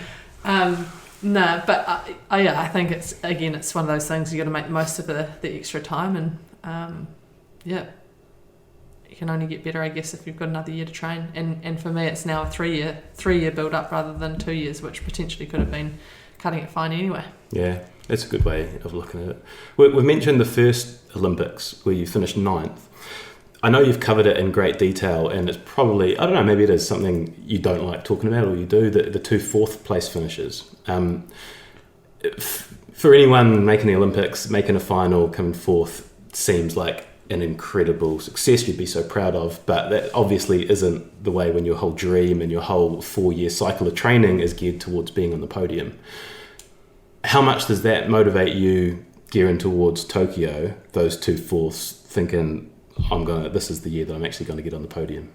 No, but I think it's one of those things you got to make the most of the extra time, and you can only get better, I guess, if you've got another year to train. And for me, it's now a 3-year build up rather than 2 years, which potentially could have been cutting it fine anyway. Yeah, that's a good way of looking at it. We mentioned the first Olympics where you finished 9th. I know you've covered it in great detail, and it's probably, I don't know, maybe it is something you don't like talking about, or you do, the 2 4th place finishes. For anyone making the Olympics, making a final, coming 4th seems like an incredible success you'd be so proud of, but that obviously isn't the way when your whole dream and your whole 4-year cycle of training is geared towards being on the podium. How much does that motivate you gearing towards Tokyo, those 2 4ths, thinking, this is the year that I'm actually going to get on the podium?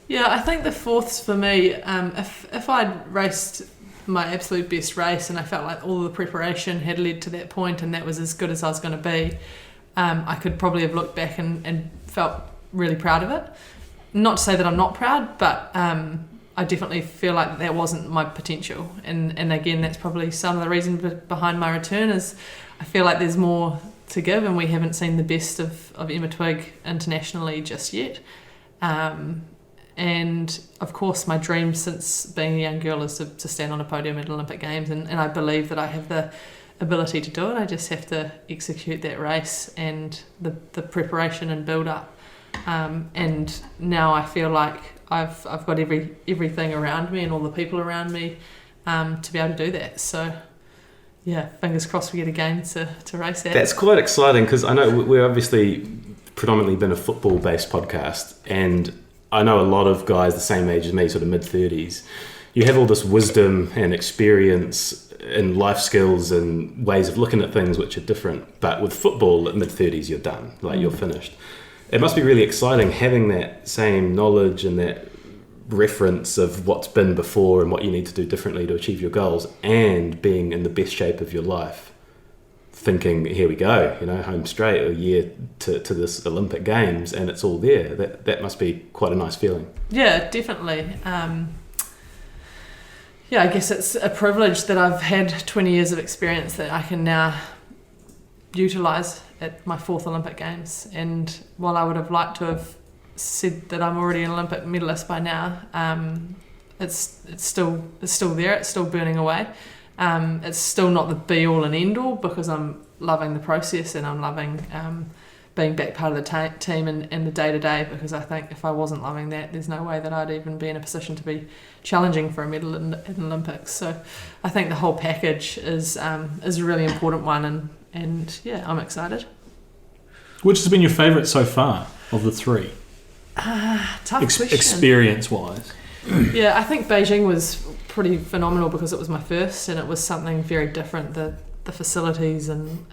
Yeah, I think the 4ths for me, if I'd raced my absolute best race and I felt like all the preparation had led to that point and that was as good as I was going to be, I could probably have looked back and felt really proud of it. Not to say that I'm not proud, but I definitely feel like that wasn't my potential. And again, that's probably some of the reason behind my return is I feel like there's more to give, and we haven't seen the best of Emma Twigg internationally just yet. And of course, my dream since being a young girl is to stand on a podium at Olympic Games, and I believe that I have the ability to do it. I just have to execute that race and the preparation and build up. And now I feel like I've got everything around me and all the people around me to be able to do that. So yeah, fingers crossed we get a game to race at. That's quite exciting, because I know we're obviously predominantly been a football-based podcast, and I know a lot of guys the same age as me, sort of mid-30s. You have all this wisdom and experience and life skills and ways of looking at things which are different. But with football, at mid-30s, you're done. You're finished. It must be really exciting having that same knowledge and that reference of what's been before and what you need to do differently to achieve your goals, and being in the best shape of your life, thinking, here we go, home straight, a year to this Olympic Games, and it's all there. That must be quite a nice feeling. Yeah, definitely. I guess it's a privilege that I've had 20 years of experience that I can now utilise at my 4th Olympic Games. And while I would have liked to have said that I'm already an Olympic medalist by now, it's still there. It's still burning away. It's still not the be all and end all, because I'm loving the process and I'm loving being back part of the team and the day to day, because I think if I wasn't loving that, there's no way that I'd even be in a position to be challenging for a medal in Olympics. So I think the whole package is a really important one, and yeah, I'm excited. Which has been your favourite so far of the 3? Tough question. Experience-wise. Yeah, I think Beijing was pretty phenomenal because it was my first, and it was something very different. The facilities and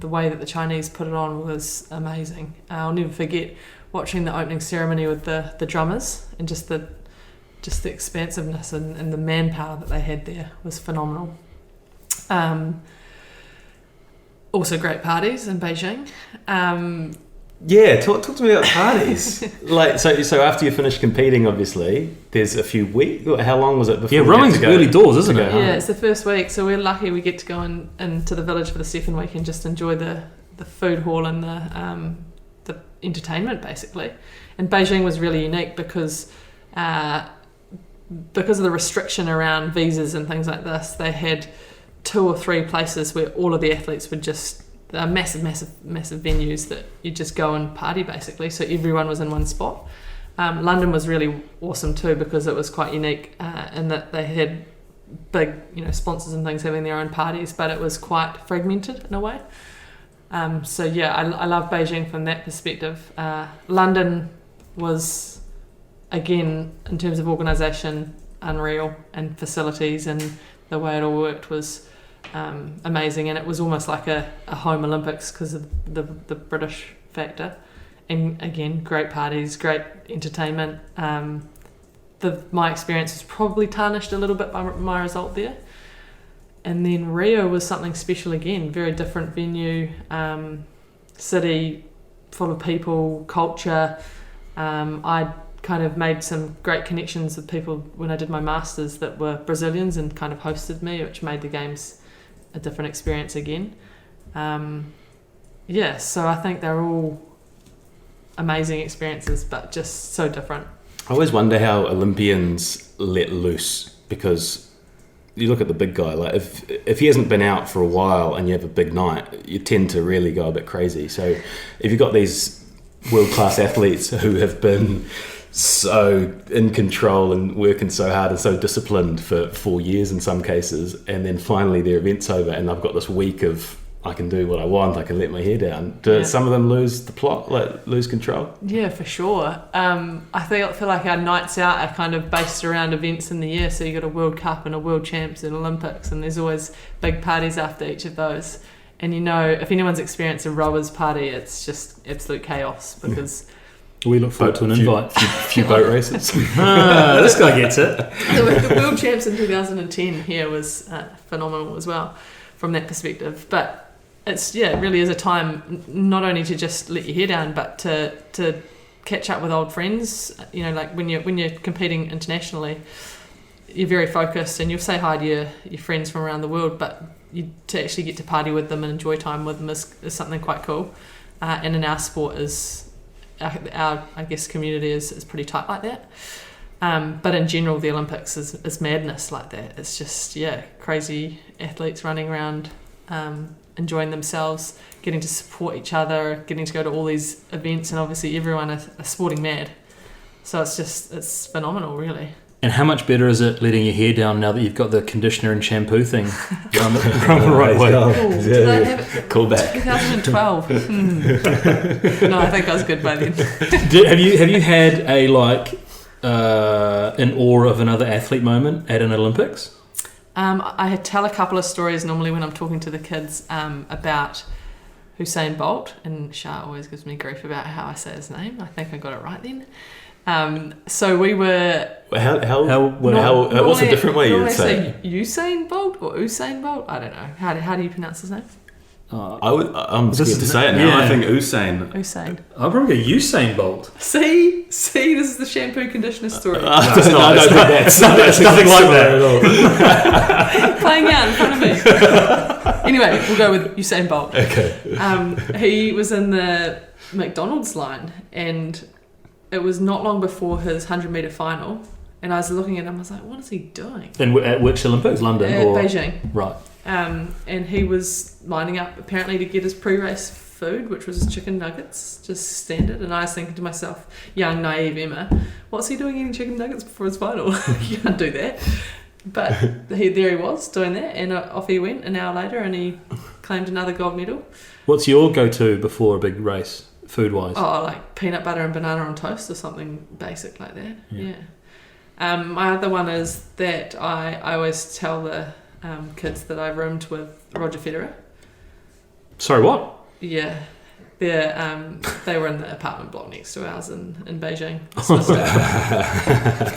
the way that the Chinese put it on was amazing. I'll never forget watching the opening ceremony with the drummers, and just the expansiveness and the manpower that they had there was phenomenal. Also great parties in Beijing. Yeah, talk to me about parties. Like, so after you finish competing, obviously, there's a few weeks. How long was it before? Yeah, rowing's early doors, isn't it? Yeah, it's the first week, so we're lucky we get to go into the village for the second week and just enjoy the food hall and the entertainment, basically. And Beijing was really unique because of the restriction around visas and things like this. They had 2 or 3 places where all of the athletes would just massive venues that you just go and party, basically. So everyone was in one spot. London was really awesome too because it was quite unique in that they had big, sponsors and things having their own parties, but it was quite fragmented in a way. So yeah, I love Beijing from that perspective. London was, again, in terms of organisation, unreal, and facilities and the way it all worked was amazing, and it was almost like a home Olympics because of the British factor. And again, great parties, great entertainment. My experience was probably tarnished a little bit by my result there. And then Rio was something special again, very different venue, city full of people, culture. I kind of made some great connections with people when I did my Masters that were Brazilians and kind of hosted me, which made the games a different experience again. So I think they're all amazing experiences, but just so different. I always wonder how Olympians let loose, because you look at the big guy, like if he hasn't been out for a while and you have a big night, you tend to really go a bit crazy. So if you've got these world-class athletes who have been so in control and working so hard and so disciplined for 4 years in some cases, and then finally their event's over and I've got this week of I can do what I want, I can let my hair down. Do some of them lose the plot, like lose control? Yeah, for sure. I feel like our nights out are kind of based around events in the year. So you got a World Cup and a World Champs and Olympics, and there's always big parties after each of those. And if anyone's experienced a rowers party, it's just absolute chaos because we look forward to an invite. Few boat races. This guy gets it. The World Champs in 2010 here was phenomenal as well from that perspective. But it really is a time not only to just let your hair down, but to catch up with old friends. Like when you're competing internationally, you're very focused and you'll say hi to your friends from around the world, but to actually get to party with them and enjoy time with them is something quite cool. And in our sport our I guess community is pretty tight like that. But in general, the Olympics is madness like that. It's just crazy athletes running around, enjoying themselves, getting to support each other, getting to go to all these events, and obviously everyone is sporting mad. So it's phenomenal, really. And how much better is it letting your hair down now that you've got the conditioner and shampoo thing run the right way? Did I have it? Call back. 2012. No, I think I was good by then. Have you had an awe of another athlete moment at an Olympics? I tell a couple of stories normally when I'm talking to the kids about Usain Bolt, and Shah always gives me grief about how I say his name. I think I got it right then. So we were... What's a different way you'd say? Usain Bolt or Usain Bolt? I don't know. How do you pronounce his name? I'm scared to say it now. I think Usain. I'll probably go Usain Bolt. See, this is the shampoo conditioner story. It's nothing like that at all. Playing out in front of me. Anyway, we'll go with Usain Bolt. Okay. He was in the McDonald's line, and it was not long before his 100-metre final, and I was looking at him, I was like, what is he doing? And at which Olympics? London? Or Beijing. Right. And he was lining up apparently to get his pre-race food, which was chicken nuggets, just standard. And I was thinking to myself, young, naive Emma, what's he doing eating chicken nuggets before his final? You can't do that. But there he was doing that, and off he went an hour later, and he claimed another gold medal. What's your go-to before a big race? food-wise? Oh, like peanut butter and banana on toast or something basic like that. Yeah. My other one is that I always tell the kids that I roomed with Roger Federer. Sorry, what? Yeah. They were in the apartment block next to ours in Beijing.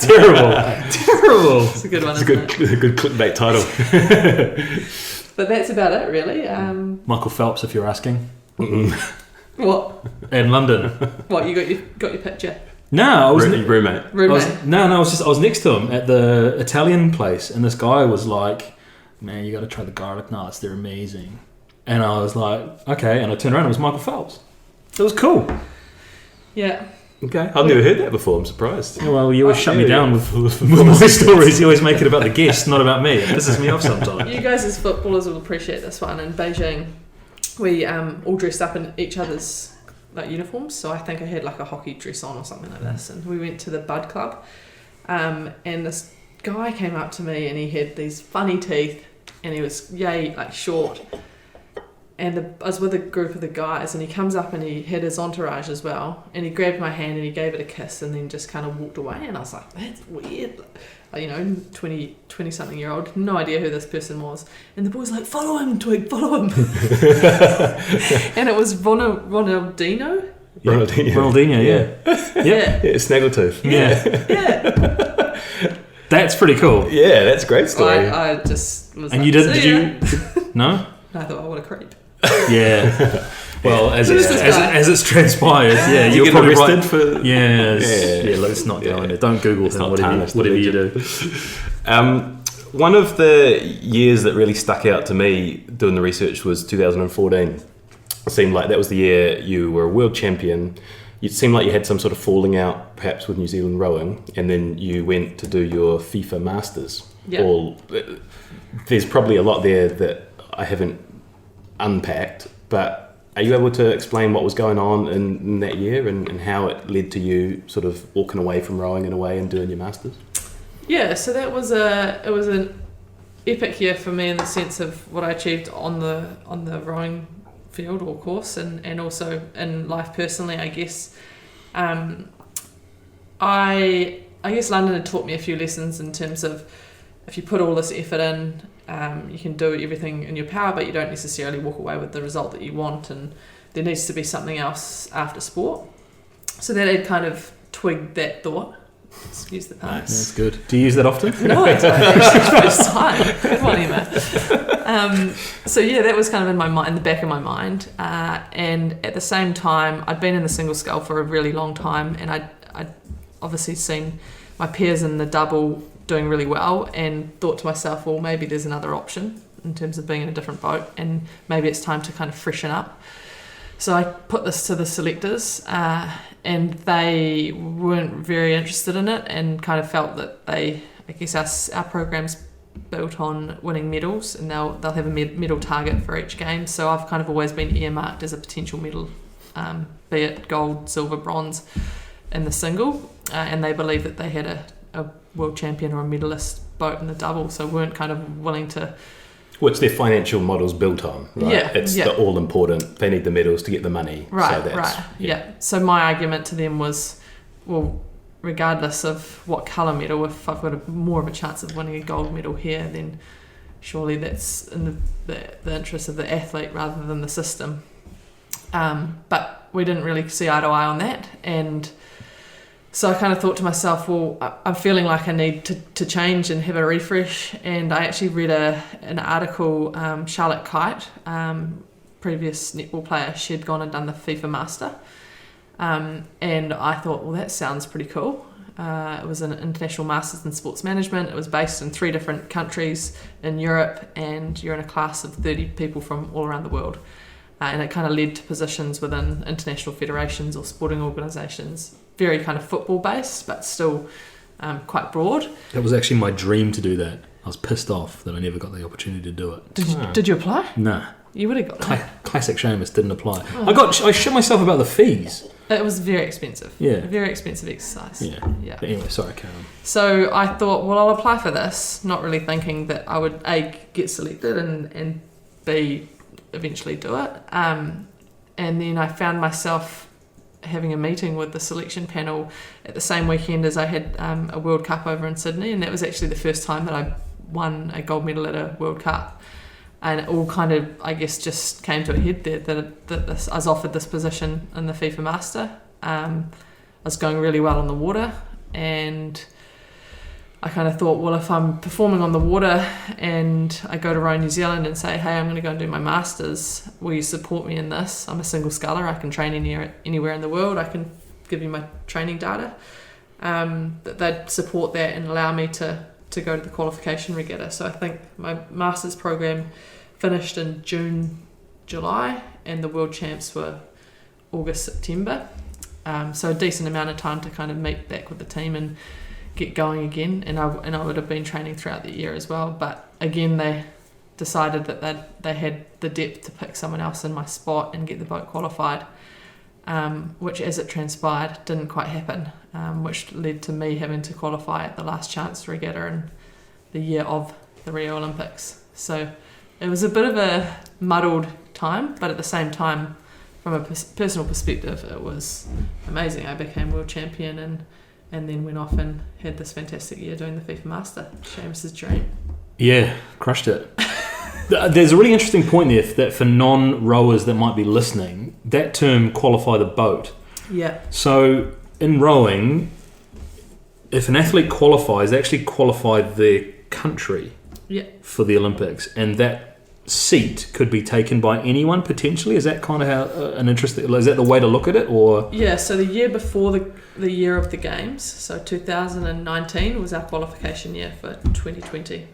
Terrible. It's a good one. It's a good clickbait title. But that's about it, really. Michael Phelps, if you're asking. What? In London. What, you got your picture? No, I was roommate. Roommate. I was next to him at the Italian place, and this guy was like, "Man, you got to try the garlic knots. They're amazing." And I was like, "Okay." And I turned around, it was Michael Phelps. It was cool. Yeah. Okay, I've never heard that before. I'm surprised. Yeah, well, you always shut me down with my stories. You always make it about the guests, not about me. It pisses me off sometimes. You guys as footballers will appreciate this one. In Beijing, we all dressed up in each other's like uniforms. So I think I had like a hockey dress on or something like this, and we went to the Bud Club, and this guy came up to me and he had these funny teeth, and he was like short. And I was with a group of the guys, and he comes up and he had his entourage as well, and he grabbed my hand and he gave it a kiss and then just kind of walked away, and I was like, that's weird. Like, 20 something year old, no idea who this person was, and the boy's like, follow him, Twig, follow him. And it was Ronaldinho. Ronaldinho, yeah. Snaggletooth. Yeah. That's pretty cool. Yeah, that's a great story. I just was and like, you did you? No? I thought, what a creep. Yeah. Well, as it's transpired, yeah, you you're get probably arrested right. for. Yeah. Let's not go into. Don't Google him. Whatever you do. One of the years that really stuck out to me doing the research was 2014. It seemed like that was the year you were a world champion. It seemed like you had some sort of falling out, perhaps with New Zealand rowing, and then you went to do your FIFA Masters. Yeah. There's probably a lot there that I haven't unpacked, but are you able to explain what was going on in that year and how it led to you sort of walking away from rowing in a way and doing your Masters? Yeah, so it was an epic year for me in the sense of what I achieved on the rowing field or course, and also in life personally, I guess. I guess London had taught me a few lessons in terms of if you put all this effort in, you can do everything in your power, but you don't necessarily walk away with the result that you want, and there needs to be something else after sport. So that had kind of twigged that thought. Excuse the pun. Nice. That's good. Do you use that often? No, it's my first time. Come on, Emma. So yeah, that was kind of in the back of my mind, and at the same time, I'd been in the single scull for a really long time, and I'd obviously seen my peers in the double doing really well, and thought to myself, well, maybe there's another option in terms of being in a different boat, and maybe it's time to kind of freshen up. So I put this to the selectors, and they weren't very interested in it, and kind of felt that I guess our program's built on winning medals, and they'll have a medal target for each game. So I've kind of always been earmarked as a potential medal, be it gold, silver, bronze in the single, and they believe that they had a world champion or a medalist boat in the double, so weren't kind of willing to. What's their financial model's built on, right? Yeah, it's the all important. They need the medals to get the money. Right, so right. Yeah. So my argument to them was, well, regardless of what colour medal, if I've got more of a chance of winning a gold medal here, then surely that's in the interest of the athlete rather than the system. But we didn't really see eye to eye on that, and so I kind of thought to myself, well, I'm feeling like I need to change and have a refresh. And I actually read an article, Charlotte Kite, previous netball player, she'd gone and done the FIFA Master. And I thought, well, that sounds pretty cool. It was an international Masters in sports management. It was based in 3 different countries in Europe, and you're in a class of 30 people from all around the world. And it kind of led to positions within international federations or sporting organisations. Very kind of football based, but still quite broad. That was actually my dream to do that. I was pissed off that I never got the opportunity to do it. Did you apply? Nah. You would have got it. Classic Seamus, didn't apply. I shit myself about the fees. It was very expensive. Yeah. A very expensive exercise. Yeah. But anyway, sorry, Karen. So I thought, well, I'll apply for this, not really thinking that I would A, get selected, and B, eventually do it. And then I found myself having a meeting with the selection panel at the same weekend as I had a World Cup over in Sydney, and that was actually the first time that I won a gold medal at a World Cup. And it all kind of, I guess, just came to a head there that I was offered this position in the FIFA Master. I was going really well on the water, and I kind of thought, well, if I'm performing on the water and I go to Row New Zealand and say, hey, I'm going to go and do my Masters, will you support me in this? I'm a single sculler, I can train anywhere in the world, I can give you my training data. That they'd support that and allow me to go to the qualification regatta. So I think my Masters program finished in June, July, and the World Champs were August, September. So a decent amount of time to kind of meet back with the team and get going again. And I would have been training throughout the year as well. But again, they decided that they had the depth to pick someone else in my spot and get the boat qualified, which, as it transpired, didn't quite happen, which led to me having to qualify at the last chance regatta in the year of the Rio Olympics. So it was a bit of a muddled time, but at the same time, from a personal perspective, it was amazing. I became world champion and then went off and had this fantastic year doing the FIFA Master. Seamus's dream. Yeah, crushed it. There's a really interesting point there that for non-rowers that might be listening, that term qualify the boat. Yeah. So in rowing, if an athlete qualifies, they actually qualify their country for the Olympics, and that seat could be taken by anyone potentially. Is that kind of how is that the way to look at it, or? Yeah, so the year before the year of the games, so 2019 was our qualification year for 2020.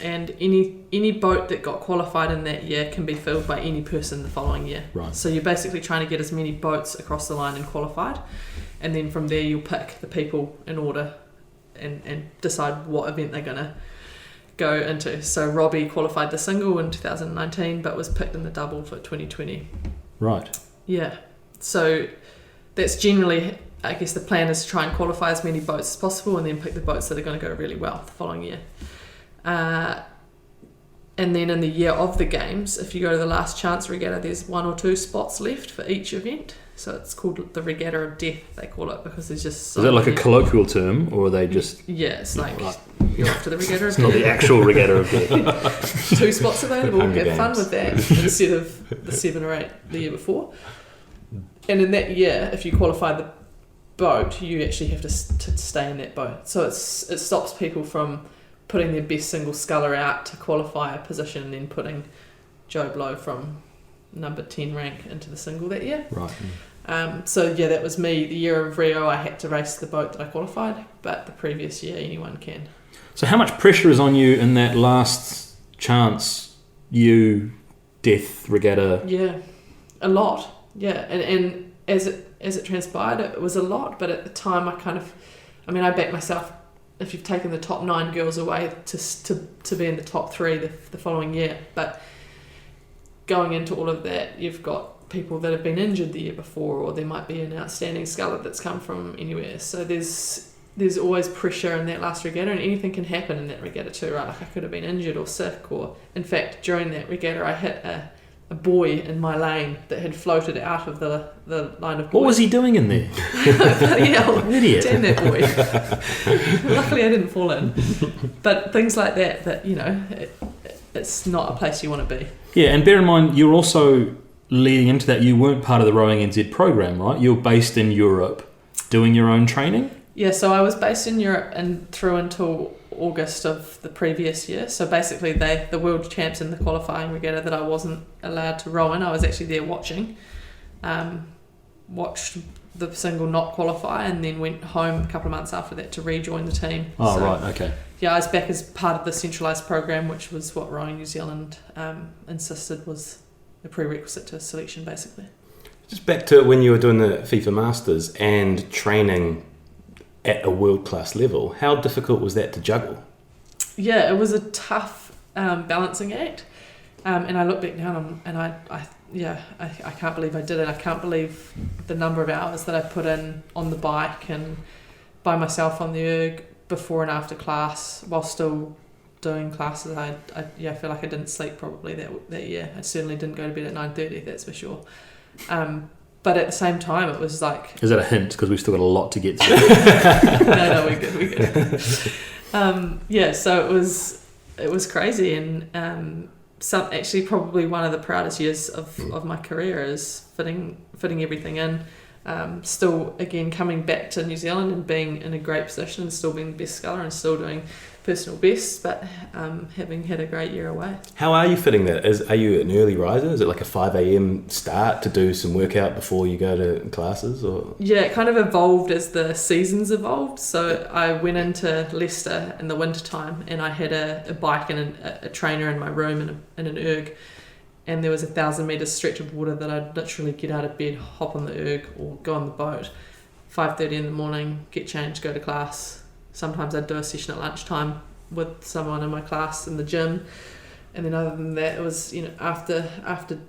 And any boat that got qualified in that year can be filled by any person the following year. Right. So you're basically trying to get as many boats across the line and qualified, and then from there you'll pick the people in order and decide what event they're going to go into. So Robbie qualified the single in 2019 but was picked in the double for 2020. Right. Yeah. So that's generally, I guess the plan is to try and qualify as many boats as possible and then pick the boats that are going to go really well the following year. And then in the year of the games, if you go to the last chance regatta, there's 1 or 2 spots left for each event. So it's called the Regatta of Death, they call it, because there's just so is that like many. a colloquial term, or are they just... Yeah, it's like right. You're off to the Regatta of It's Death. not the actual Regatta of Death. 2 spots available, Hunger have fun Games. with that, instead of the 7 or 8 the year before. And in that year, if you qualify the boat, you actually have to stay in that boat. So it stops people from putting their best single sculler out to qualify a position and then putting Joe Blow from number 10 rank into the single that year. Right. So yeah, that was me. The year of Rio, I had to race the boat that I qualified, but the previous year, anyone can. So how much pressure is on you in that last chance death regatta? Yeah, a lot. Yeah, and as it transpired, it was a lot. But at the time, I backed myself. If you've taken the top 9 girls away to be in the top 3 the following year, but going into all of that, you've got people that have been injured the year before, or there might be an outstanding sculler that's come from anywhere. So there's always pressure in that last regatta, and anything can happen in that regatta too, right? Like I could have been injured or sick, or in fact during that regatta I hit a buoy in my lane that had floated out of the line of buoys. What was he doing in there? Bloody hell, Idiot. damn that buoy. Luckily I didn't fall in. But things like that it's not a place you want to be. Yeah, and bear in mind, you're also leading into that, you weren't part of the Rowing NZ program, right? You're based in Europe doing your own training? Yeah, so I was based in Europe and through until August of the previous year. So basically the world champs in the qualifying regatta that I wasn't allowed to row in, I was actually there watching. Watched the single not qualify and then went home a couple of months after that to rejoin the team. Oh, right, okay. Yeah, I was back as part of the centralised program, which was what Rowing New Zealand insisted was a prerequisite to selection, basically. Just back to when you were doing the FIFA Masters and training at a world-class level, how difficult was that to juggle? Yeah, it was a tough balancing act. And I look back now and I can't believe I did it. I can't believe the number of hours that I put in on the bike and by myself on the erg before and after class while still doing classes. I feel like I didn't sleep probably that year. I certainly didn't go to bed at 9:30, that's for sure. but at the same time, it was like... Is that a hint? Because we've still got a lot to get through. No, we're good. So it was crazy, and actually probably one of the proudest years of my career is fitting everything in. Still, again, coming back to New Zealand and being in a great position and still being the best sculler and still doing personal bests, but having had a great year away. How are you fitting that? Are you an early riser? Is it like a 5 a.m. start to do some workout before you go to classes? Or Yeah, it kind of evolved as the seasons evolved. So I went into Leicester in the winter time, and I had a bike and a trainer in my room and an erg, and there was 1,000 metres stretch of water that I'd literally get out of bed, hop on the erg or go on the boat, 5:30 in the morning, get changed, go to class. Sometimes I'd do a session at lunchtime with someone in my class in the gym. And then other than that, it was, after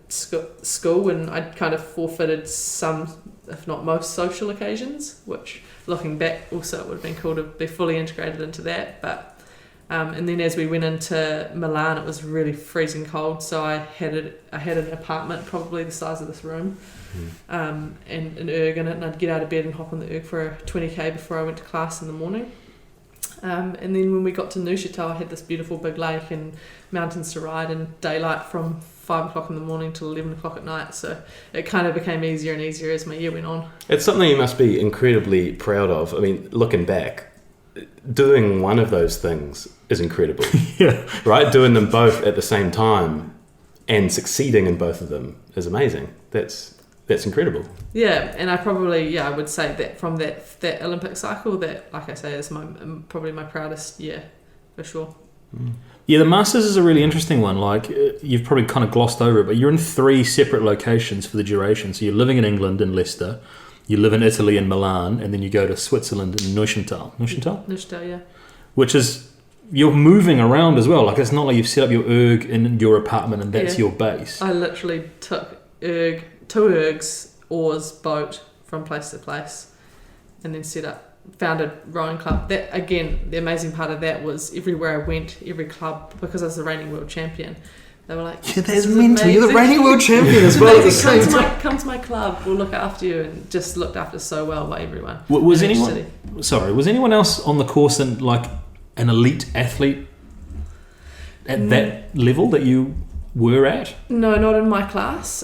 school, and I'd kind of forfeited some, if not most, social occasions, which looking back also it would have been cool to be fully integrated into that. But and then as we went into Milan, it was really freezing cold, so I had an apartment probably the size of this room, and an erg in it, and I'd get out of bed and hop on the erg for a 20k before I went to class in the morning. And then when we got to Neuchâtel, I had this beautiful big lake and mountains to ride and daylight from 5 o'clock in the morning till 11 o'clock at night. So it kind of became easier and easier as my year went on. it's something you must be incredibly proud of. I mean, looking back, doing one of those things is incredible. Yeah. Right? Doing them both at the same time and succeeding in both of them is amazing. That's incredible. Yeah, and I would say that from that Olympic cycle, that, like I say, is probably my proudest year, for sure. Yeah, the Masters is a really interesting one. Like, you've probably kind of glossed over it, but you're in 3 separate locations for the duration. So you're living in England in Leicester, you live in Italy in Milan, and then you go to Switzerland in Neuchâtel. Neuchâtel, yeah. Which is, you're moving around as well. Like, it's not like you've set up your erg in your apartment and that's your base. I literally took 2 ergs, oars, boat from place to place, and then found a rowing club. That, again, the amazing part of that was everywhere I went, every club, because I was the reigning world champion, they were like, yeah, that's mental. You're the reigning world champion as well at the same time. Come to my club, we'll look after you, and just looked after so well by everyone. Was anyone else on the course and like an elite athlete at that level that you were at? No, not in my class.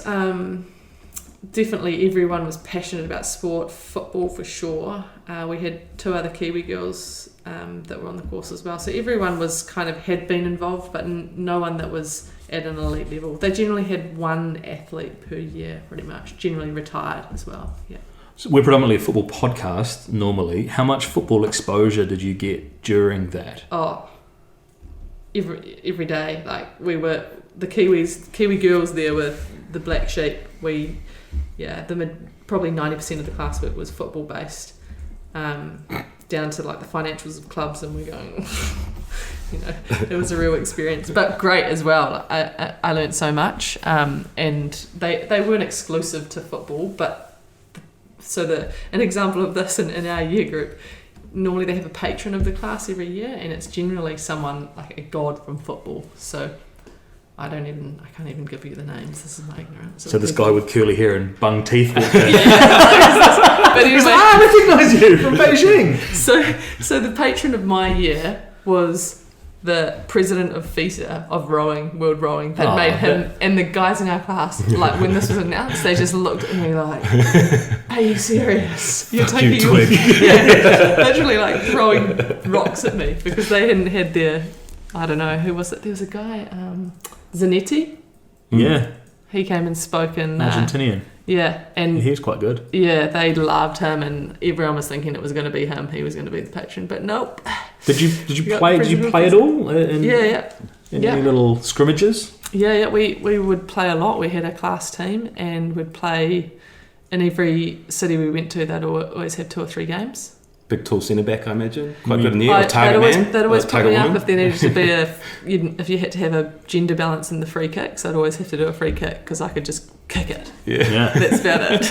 Definitely everyone was passionate about sport, football for sure. We had 2 other Kiwi girls that were on the course as well. So everyone was had been involved, but no one that was at an elite level. They generally had 1 athlete per year, pretty much, generally retired as well. Yeah. So we're predominantly a football podcast normally. How much football exposure did you get during that? Oh, every day. Like, we were the Kiwi girls there with the black sheep. Probably 90% of the classwork was football based, down to like the financials of clubs, and we're going, it was a real experience, but great as well. I learned so much, and they weren't exclusive to football, but an example of this in our year group, normally they have a patron of the class every year, and it's generally someone like a god from football. So I can't even give you the names. This is my ignorance. So this guy with curly hair and bung teeth walked in. But anyway, I recognise you from Beijing. So the patron of my year was the president of FIFA of rowing, world rowing. They'd made him, and the guys in our class, like when this was announced, they just looked at me like, "Are you serious? You're taking Twig." literally like throwing rocks at me because they hadn't had their, I don't know who was it. There was a guy, Zanetti. Yeah. He came and spoke in Argentinian. Yeah, and he was quite good. Yeah, they loved him, and everyone was thinking it was going to be him. He was going to be the patron, but nope. Did you play? Did you play at all? In any little scrimmages? Yeah. We would play a lot. We had a class team, and we'd play in every city we went to. They'd always have 2 or 3 games. Big tall centre back, I imagine. Quite good in the air. They'd always put me up if there needed to be if you had to have a gender balance in the free kicks. I'd always have to do a free kick because I could just kick it. Yeah. That's about it.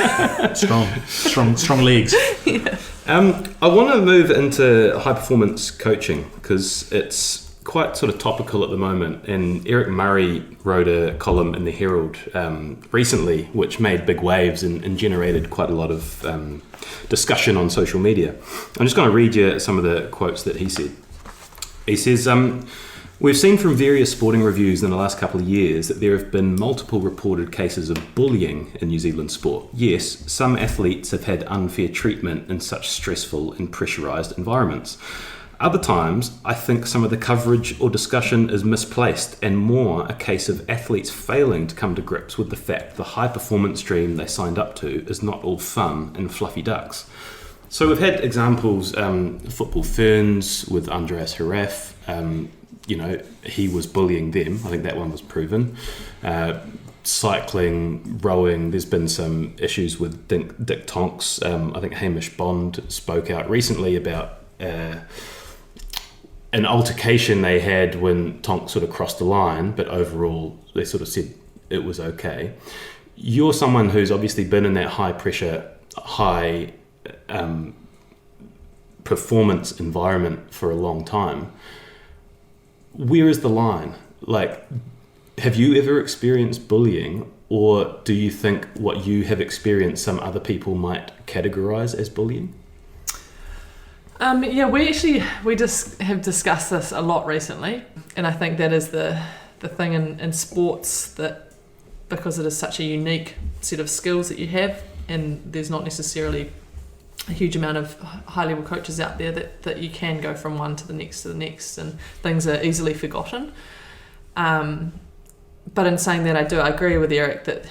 Strong legs. Yeah. I want to move into high performance coaching because it's quite sort of topical at the moment, and Eric Murray wrote a column in the Herald recently which made big waves and generated quite a lot of discussion on social media. I'm just going to read you some of the quotes that he said. He says, we've seen from various sporting reviews in the last couple of years that there have been multiple reported cases of bullying in New Zealand sport. Yes, some athletes have had unfair treatment in such stressful and pressurised environments. Other times, I think some of the coverage or discussion is misplaced and more a case of athletes failing to come to grips with the fact the high performance dream they signed up to is not all fun and fluffy ducks. So we've had examples, football ferns with Andreas Heraf, he was bullying them. I think that one was proven. Cycling, rowing, there's been some issues with Dick Tonks. I think Hamish Bond spoke out recently about an altercation they had when Tonks sort of crossed the line, but overall they sort of said it was okay. You're someone who's obviously been in that high pressure, high performance environment for a long time. Where is the line? Like, have you ever experienced bullying, or do you think what you have experienced some other people might categorize as bullying? We just have discussed this a lot recently, and I think that is the thing in sports, that because it is such a unique set of skills that you have, and there's not necessarily a huge amount of high-level coaches out there that you can go from one to the next, and things are easily forgotten. But in saying that, I agree with Eric that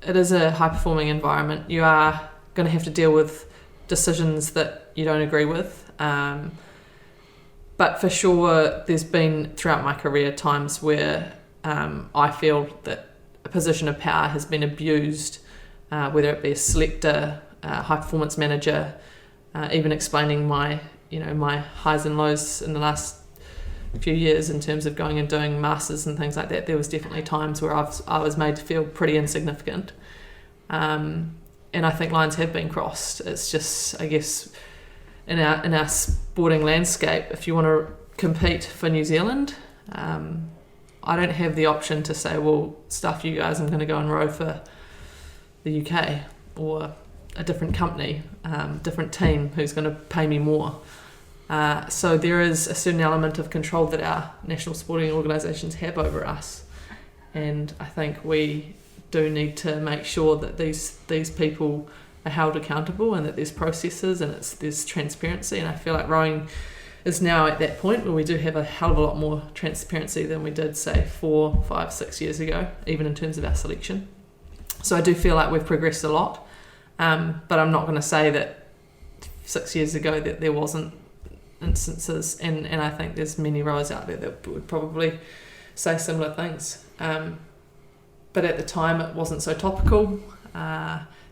it is a high-performing environment. You are going to have to deal with decisions that you don't agree with. But for sure, there's been, throughout my career, times where I feel that a position of power has been abused, whether it be a selector, high performance manager, even explaining my highs and lows in the last few years in terms of going and doing masters and things like that. There was definitely times where I was made to feel pretty insignificant, and I think lines have been crossed. It's just, I guess, in our sporting landscape, if you want to compete for New Zealand, I don't have the option to say, well, stuff you guys, I'm going to go and row for the UK or a different company, different team who's going to pay me more. So there is a certain element of control that our national sporting organisations have over us, and I think we do need to make sure that these people are held accountable and that there's processes and there's transparency. And I feel like rowing is now at that point where we do have a hell of a lot more transparency than we did, say, 4, 5, 6 years ago, even in terms of our selection. So I do feel like we've progressed a lot. But I'm not going to say that 6 years ago that there wasn't instances, and I think there's many rowers out there that would probably say similar things. But at the time it wasn't so topical.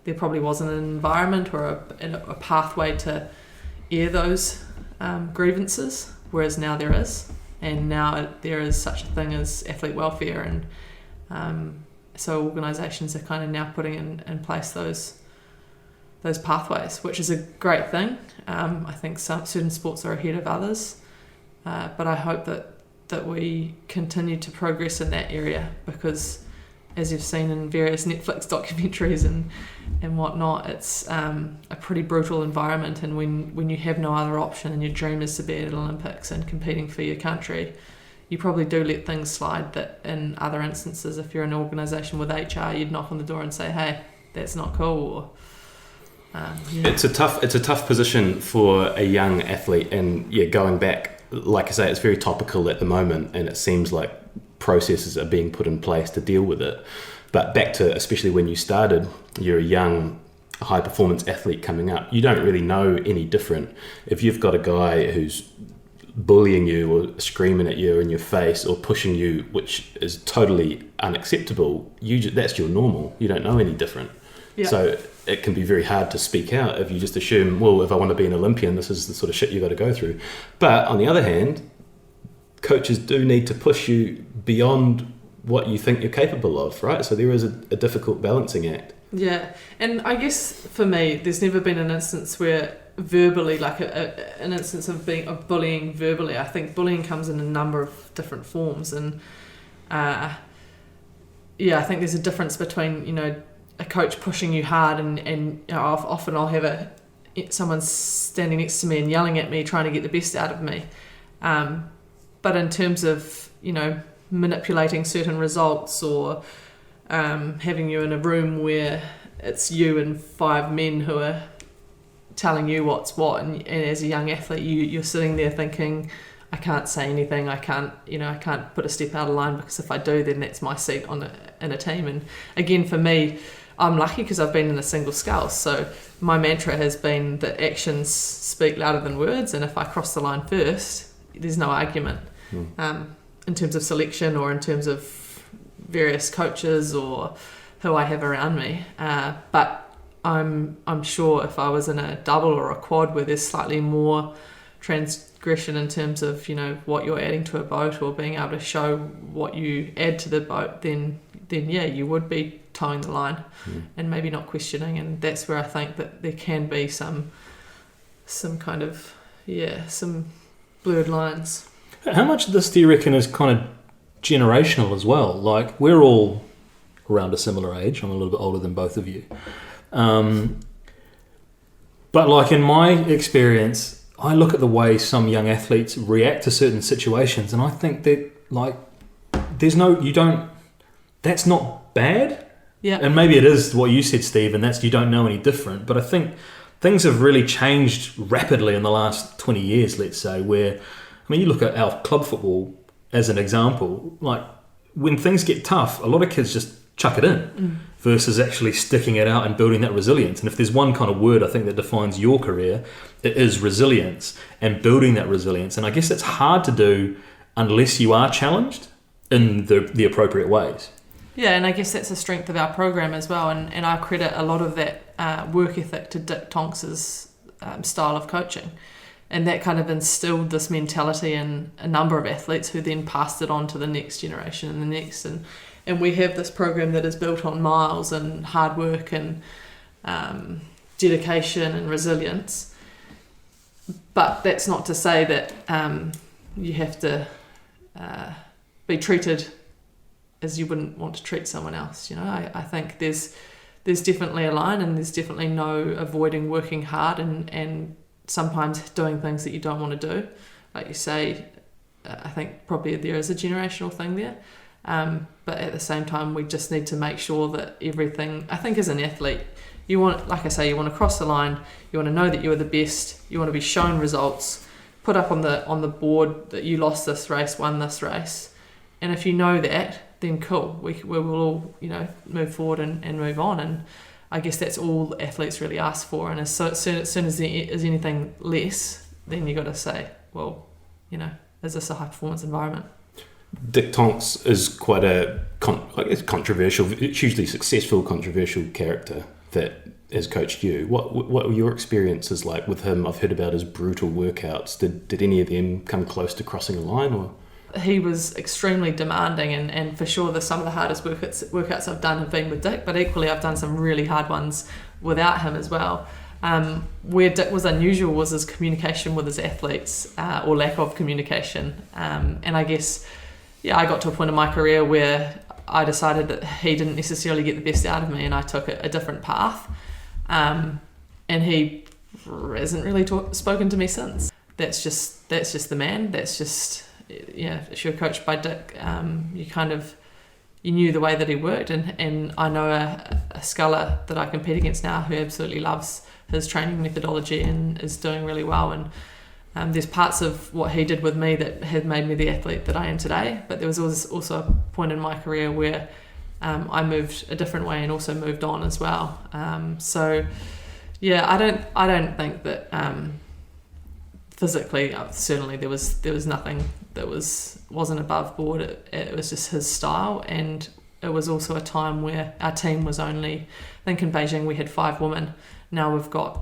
There probably wasn't an environment or a pathway to air those grievances, whereas now there is. And now there is such a thing as athlete welfare, and so organisations are kind of now putting in place those pathways, which is a great thing. I think certain sports are ahead of others, but I hope that we continue to progress in that area, because as you've seen in various Netflix documentaries and whatnot, it's a pretty brutal environment, and when you have no other option and your dream is to be at the Olympics and competing for your country, you probably do let things slide that in other instances, if you're an organisation with HR, you'd knock on the door and say, hey, that's not cool, or It's a tough position for a young athlete, and going back, like I say, it's very topical at the moment, and it seems like processes are being put in place to deal with it. But back to, especially when you started, you're a young high performance athlete coming up, you don't really know any different. If you've got a guy who's bullying you or screaming at you in your face or pushing you, which is totally unacceptable, that's your normal. You don't know any different. Yeah. So it can be very hard to speak out if you just assume, well, if I want to be an Olympian, this is the sort of shit you've got to go through. But on the other hand, coaches do need to push you beyond what you think you're capable of, right? So there is a difficult balancing act. Yeah, and I guess for me, there's never been an instance where verbally, like an instance of bullying verbally. I think bullying comes in a number of different forms, and I think there's a difference between, you know, a coach pushing you hard and you know, often I'll have someone standing next to me and yelling at me, trying to get the best out of me. But in terms of, you know, manipulating certain results or having you in a room where it's you and 5 men who are telling you what's what, and as a young athlete you're sitting there thinking, I can't say anything, I can't put a step out of line, because if I do, then that's my seat in a team. And again, for me, I'm lucky because I've been in a single sculls, so my mantra has been that actions speak louder than words, and if I cross the line first, there's no argument. In terms of selection or in terms of various coaches or who I have around me, but I'm sure if I was in a double or a quad where there's slightly more transgression in terms of, you know, what you're adding to a boat or being able to show what you add to the boat, then yeah, you would be towing the line and maybe not questioning. And that's where I think that there can be some kind of some blurred lines. How much of this do you reckon is kind of generational as well? Like, we're all around a similar age. I'm a little bit older than both of you. But like in my experience, I look at the way some young athletes react to certain situations, and I think that, like, that's not bad. Yeah. And maybe it is what you said, Steve, and that's you don't know any different. But I think things have really changed rapidly in the last 20 years, let's say, where, I mean, you look at our club football as an example, like, when things get tough, a lot of kids just chuck it in versus actually sticking it out and building that resilience. And if there's one kind of word I think that defines your career, it is resilience and building that resilience. And I guess it's hard to do unless you are challenged in the appropriate ways. Yeah, and I guess that's a strength of our program as well. And I credit a lot of that work ethic to Dick Tonks's style of coaching. And that kind of instilled this mentality in a number of athletes who then passed it on to the next generation and the next. And we have this program that is built on miles and hard work and dedication and resilience. But that's not to say that you have to be treated as you wouldn't want to treat someone else. You know, I think there's definitely a line, and there's definitely no avoiding working hard and sometimes doing things that you don't want to do. Like you say, I think probably there is a generational thing there. But at the same time, we just need to make sure that everything, I think as an athlete, you want, like I say, you want to cross the line, you want to know that you are the best, you want to be shown results, put up on the board that you lost this race, won this race. And if you know that, then cool, we will all, you know, move forward and move on. And I guess that's all athletes really ask for. And as soon as there is anything less, then you got to say, well, you know, is this a high performance environment? Dick Tonks is quite a controversial, hugely successful, controversial character that has coached you. What were your experiences like with him? I've heard about his brutal workouts. Did any of them come close to crossing a line? Or he was extremely demanding, and for sure some of the hardest workouts I've done have been with Dick, but equally I've done some really hard ones without him as well. Where Dick was unusual was his communication with his athletes, or lack of communication. And I guess, I got to a point in my career where I decided that he didn't necessarily get the best out of me, and I took a different path. And he hasn't really spoken to me since. That's just the man. That's just, if you're coached by Dick, you knew the way that he worked, and I know a sculler that I compete against now who absolutely loves his training methodology and is doing really well. And there's parts of what he did with me that have made me the athlete that I am today, but there was also a point in my career where I moved a different way and also moved on as well. I don't think that physically, certainly there was nothing that wasn't above board. It was just his style, and it was also a time where our team was only, I think in Beijing we had 5 women. Now we've got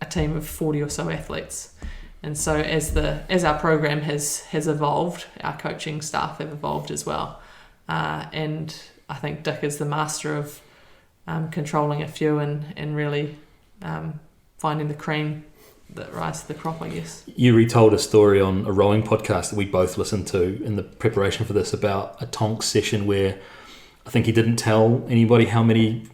a team of 40 or so athletes. And so as our program has evolved, our coaching staff have evolved as well. And I think Dick is the master of controlling a few and really finding the cream that rise to the crop, I guess. You retold a story on a rowing podcast that we both listened to in the preparation for this about a Tonks session where I think he didn't tell anybody how many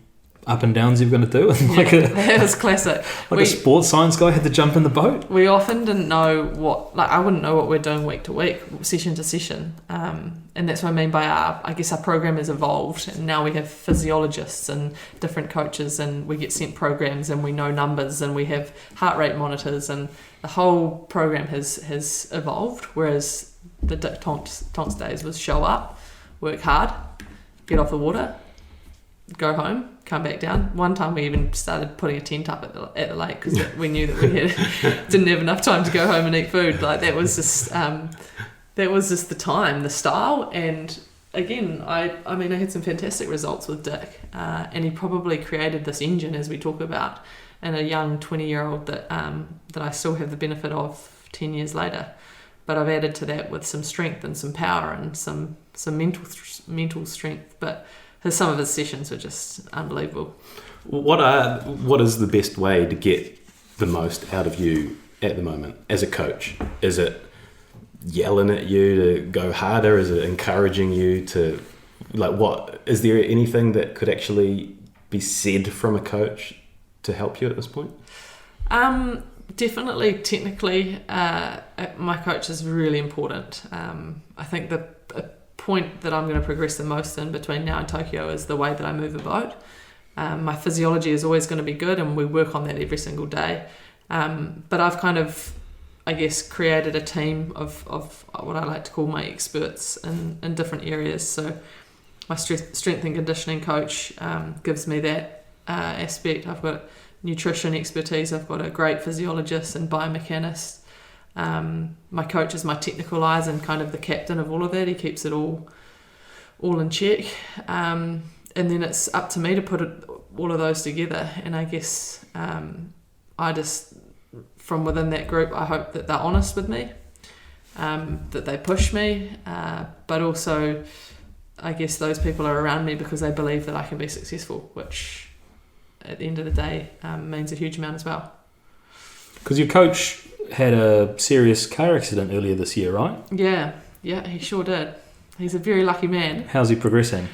up and downs you were going to do. That was classic. A sports science guy had to jump in the boat. We often didn't know I wouldn't know what we're doing week to week, session to session. And that's what I mean by our program has evolved, and now we have physiologists and different coaches, and we get sent programs and we know numbers and we have heart rate monitors, and the whole program has evolved, whereas the Tonks days was show up, work hard, get off the water, go home, come back down. One time we even started putting a tent up at the lake because we knew that we didn't have enough time to go home and eat food. Like that was just the time, the style. And again, I had some fantastic results with Dick, and he probably created this engine, as we talk about, in a young 20-year-old that I still have the benefit of 10 years later. But I've added to that with some strength and some power and some mental strength. But some of his sessions were just unbelievable. What is the best way to get the most out of you at the moment as a coach? Is it yelling at you to go harder? Is it encouraging you to, what? Is there anything that could actually be said from a coach to help you at this point? Definitely, technically, my coach is really important. I think the point that I'm going to progress the most in between now and Tokyo is the way that I move a boat. My physiology is always going to be good, and we work on that every single day. But I've kind of, I guess, created a team of what I like to call my experts in different areas. So my strength and conditioning coach gives me that aspect. I've got nutrition expertise. I've got a great physiologist and biomechanist. My coach is my technical eyes and kind of the captain of all of that. He keeps it all in check. And then it's up to me to put all of those together. And I guess I just, from within that group, I hope that they're honest with me, that they push me, but also I guess those people are around me because they believe that I can be successful, which at the end of the day means a huge amount as well. Because your coach had a serious car accident earlier this year, right? Yeah, he sure did. He's a very lucky man. How's he progressing?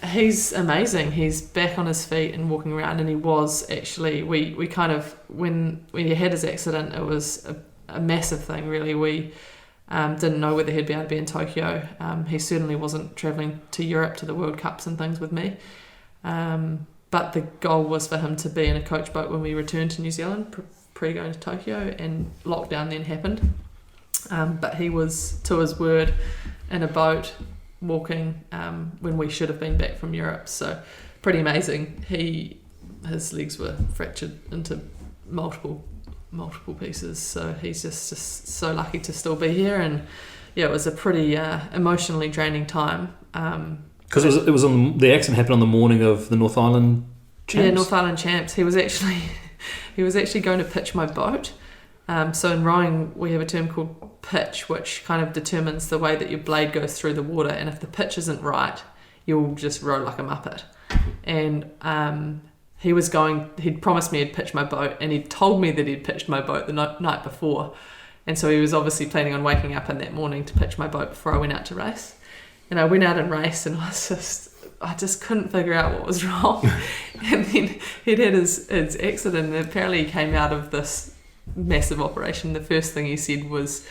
He's amazing. He's back on his feet and walking around, and he was actually, we kind of, when he had his accident, it was a massive thing, really. We didn't know whether he'd be able to be in Tokyo. He certainly wasn't travelling to Europe to the World Cups and things with me. But the goal was for him to be in a coach boat when we returned to New Zealand, pre-going to Tokyo, and lockdown then happened. But he was, to his word, in a boat walking when we should have been back from Europe. So pretty amazing. His legs were fractured into multiple pieces. So he's just so lucky to still be here. And yeah, it was a pretty emotionally draining time. Because it was on the accident happened on the morning of the North Island Champs. Yeah, North Island Champs. He was actually going to pitch my boat. So in rowing, we have a term called pitch, which kind of determines the way that your blade goes through the water. And if the pitch isn't right, you'll just row like a muppet. And he'd promised me he'd pitch my boat, and he'd told me that he'd pitched my boat the night before. And so he was obviously planning on waking up in that morning to pitch my boat before I went out to race. And I went out and raced, and I just couldn't figure out what was wrong. And then he'd had his accident, and apparently he came out of this massive operation. The first thing he said was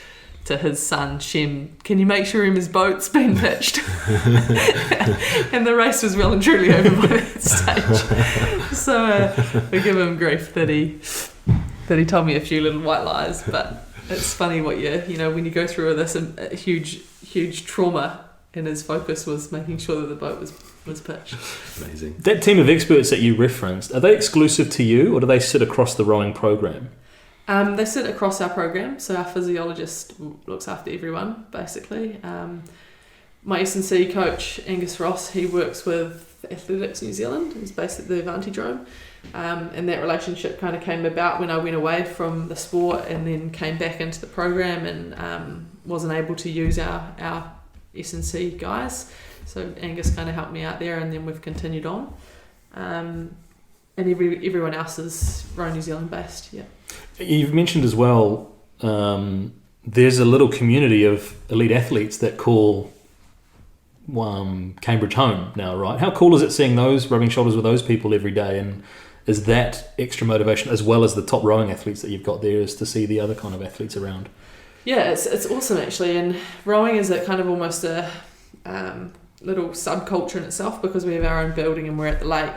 to his son, Shem, "Can you make sure his boat's been pitched?" And the race was well and truly over by that stage. So we give him grief that he told me a few little white lies. But it's funny what when you go through this huge trauma, and his focus was making sure that the boat was pitched. Amazing. That team of experts that you referenced, are they exclusive to you, or do they sit across the rowing program? They sit across our program, so our physiologist looks after everyone, basically. My S&C coach, Angus Ross, he works with Athletics New Zealand. He's based at the Advocacy. And that relationship kind of came about when I went away from the sport and then came back into the program and wasn't able to use our S&C guys. So Angus kind of helped me out there, and then we've continued on. and everyone else is Row New Zealand based. Yeah. You've mentioned as well, there's a little community of elite athletes that call Cambridge home now, right? How cool is it seeing those, rubbing shoulders with those people every day? And is that extra motivation, as well as the top rowing athletes that you've got there, is to see the other kind of athletes around? Yeah, it's awesome actually. And rowing is a kind of almost a little subculture in itself, because we have our own building and we're at the lake.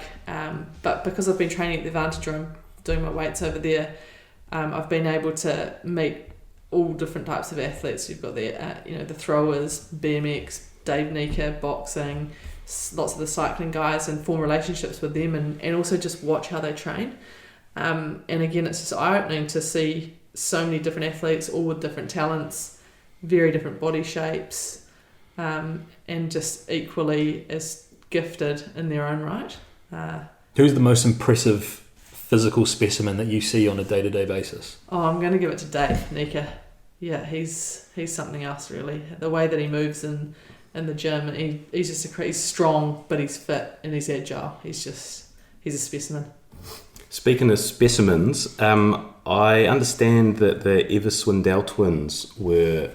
But because I've been training at the Advantage Room, doing my weights over there, I've been able to meet all different types of athletes. You've got the throwers, BMX, Dave Nika, boxing, lots of the cycling guys, and form relationships with them, and also just watch how they train. And again, it's just eye-opening to see so many different athletes, all with different talents, very different body shapes, and just equally as gifted in their own right. Who's the most impressive physical specimen that you see on a day-to-day basis? Oh, I'm going to give it to Dave Nika. Yeah, he's something else really. The way that he moves in the gym, he's strong, but he's fit and he's agile. He's a specimen. Speaking of specimens, I understand that the Everswindell twins were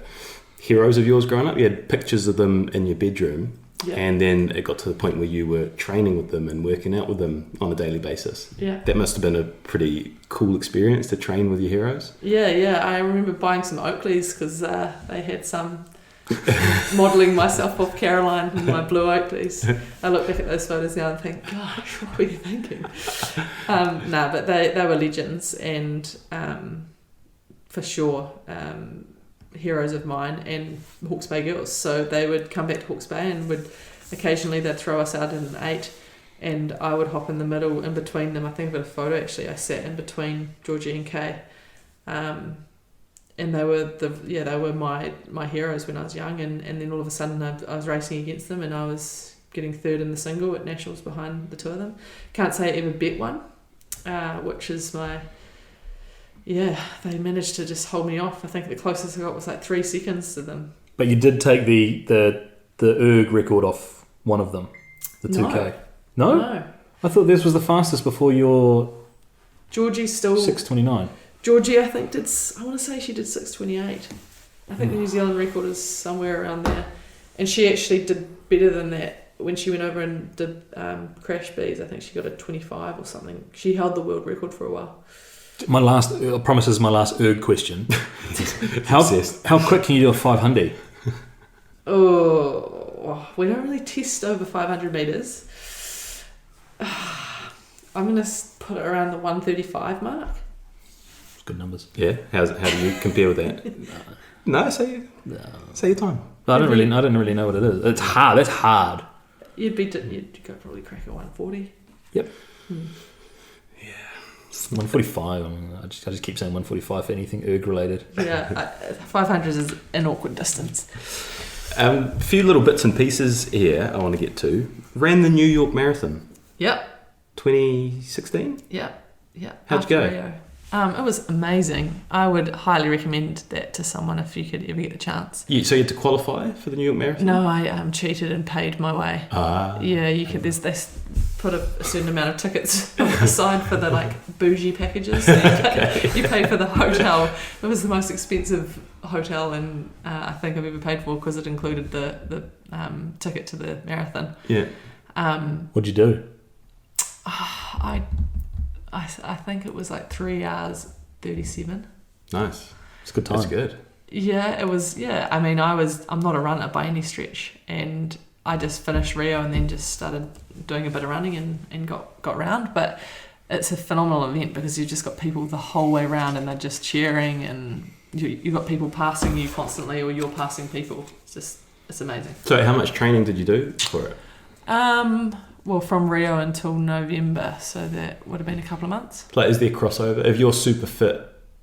heroes of yours growing up. You had pictures of them in your bedroom, yeah. And then it got to the point where you were training with them and working out with them on a daily basis. Yeah. That must have been a pretty cool experience to train with your heroes. Yeah. I remember buying some Oakleys because they had some modelling myself off Caroline and my blue Oakleys. I look back at those photos now and think, gosh, what were you thinking? But they were legends, and for sure heroes of mine, and Hawke's Bay girls. So they would come back to Hawke's Bay and they'd throw us out in an 8, and I would hop in the middle in between them. I think I've got a photo actually. I sat in between Georgie and Kay. And they were my heroes when I was young, and then all of a sudden I was racing against them, and I was getting third in the single at nationals behind the two of them. Can't say I ever bet one, which is they managed to just hold me off. I think the closest I got was like 3 seconds to them. But you did take the erg record off one of them, the 2K. No? I thought this was the fastest before your Georgie's still 6:29. Georgie, I think I want to say she did 6:28. I think the New Zealand record is somewhere around there. And she actually did better than that when she went over and did Crash Bees. I think she got a 25 or something. She held the world record for a while. I promise this is my last erg question. How quick can you do a 500? Oh, we don't really test over 500 metres. I'm going to put it around the 135 mark. Good numbers. Yeah. How do you compare with that? No, say your time. I don't really know what it is. It's hard. That's hard. You'd go probably crack a 140. Yep. Yeah. 145. I just keep saying 145 for anything erg related. Yeah. 500 is an awkward distance. A few little bits and pieces here I want to get to. Ran the New York Marathon. Yep. 2016. Yep. How'd you go? Rio. It was amazing. I would highly recommend that to someone if you could ever get the chance. So you had to qualify for the New York Marathon? No, I cheated and paid my way. Yeah, you could. They put a certain amount of tickets aside for the bougie packages. So you pay for the hotel. It was the most expensive hotel I think I've ever paid for, because it included the ticket to the marathon. Yeah. What'd you do? I think it was 3 hours 37. Nice. It's a good time. That's good. Yeah, it was. Yeah, I mean, I'm not a runner by any stretch, and I just finished Rio and then just started doing a bit of running and got round. But it's a phenomenal event because you've just got people the whole way around and they're just cheering, and you've got people passing you constantly, or you're passing people. It's amazing. So how much training did you do for it? Well, from Rio until November, so that would have been a couple of months. Is there crossover? If you're super fit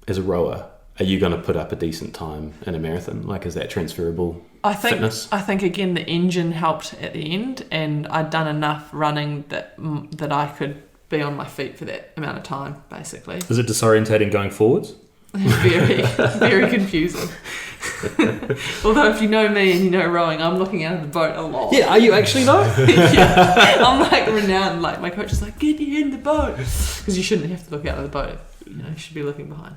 as a rower, are you going to put up a decent time in a marathon? Is that transferable fitness? I think, again, the engine helped at the end, and I'd done enough running that I could be on my feet for that amount of time, basically. Is it disorientating going forwards? Very, very confusing. Although if you know me and you know rowing, I'm looking out of the boat a lot. Yeah, are you actually not? Yeah. I'm like renowned. Like my coach is like, get you in the boat, because you shouldn't have to look out of the boat. You should be looking behind.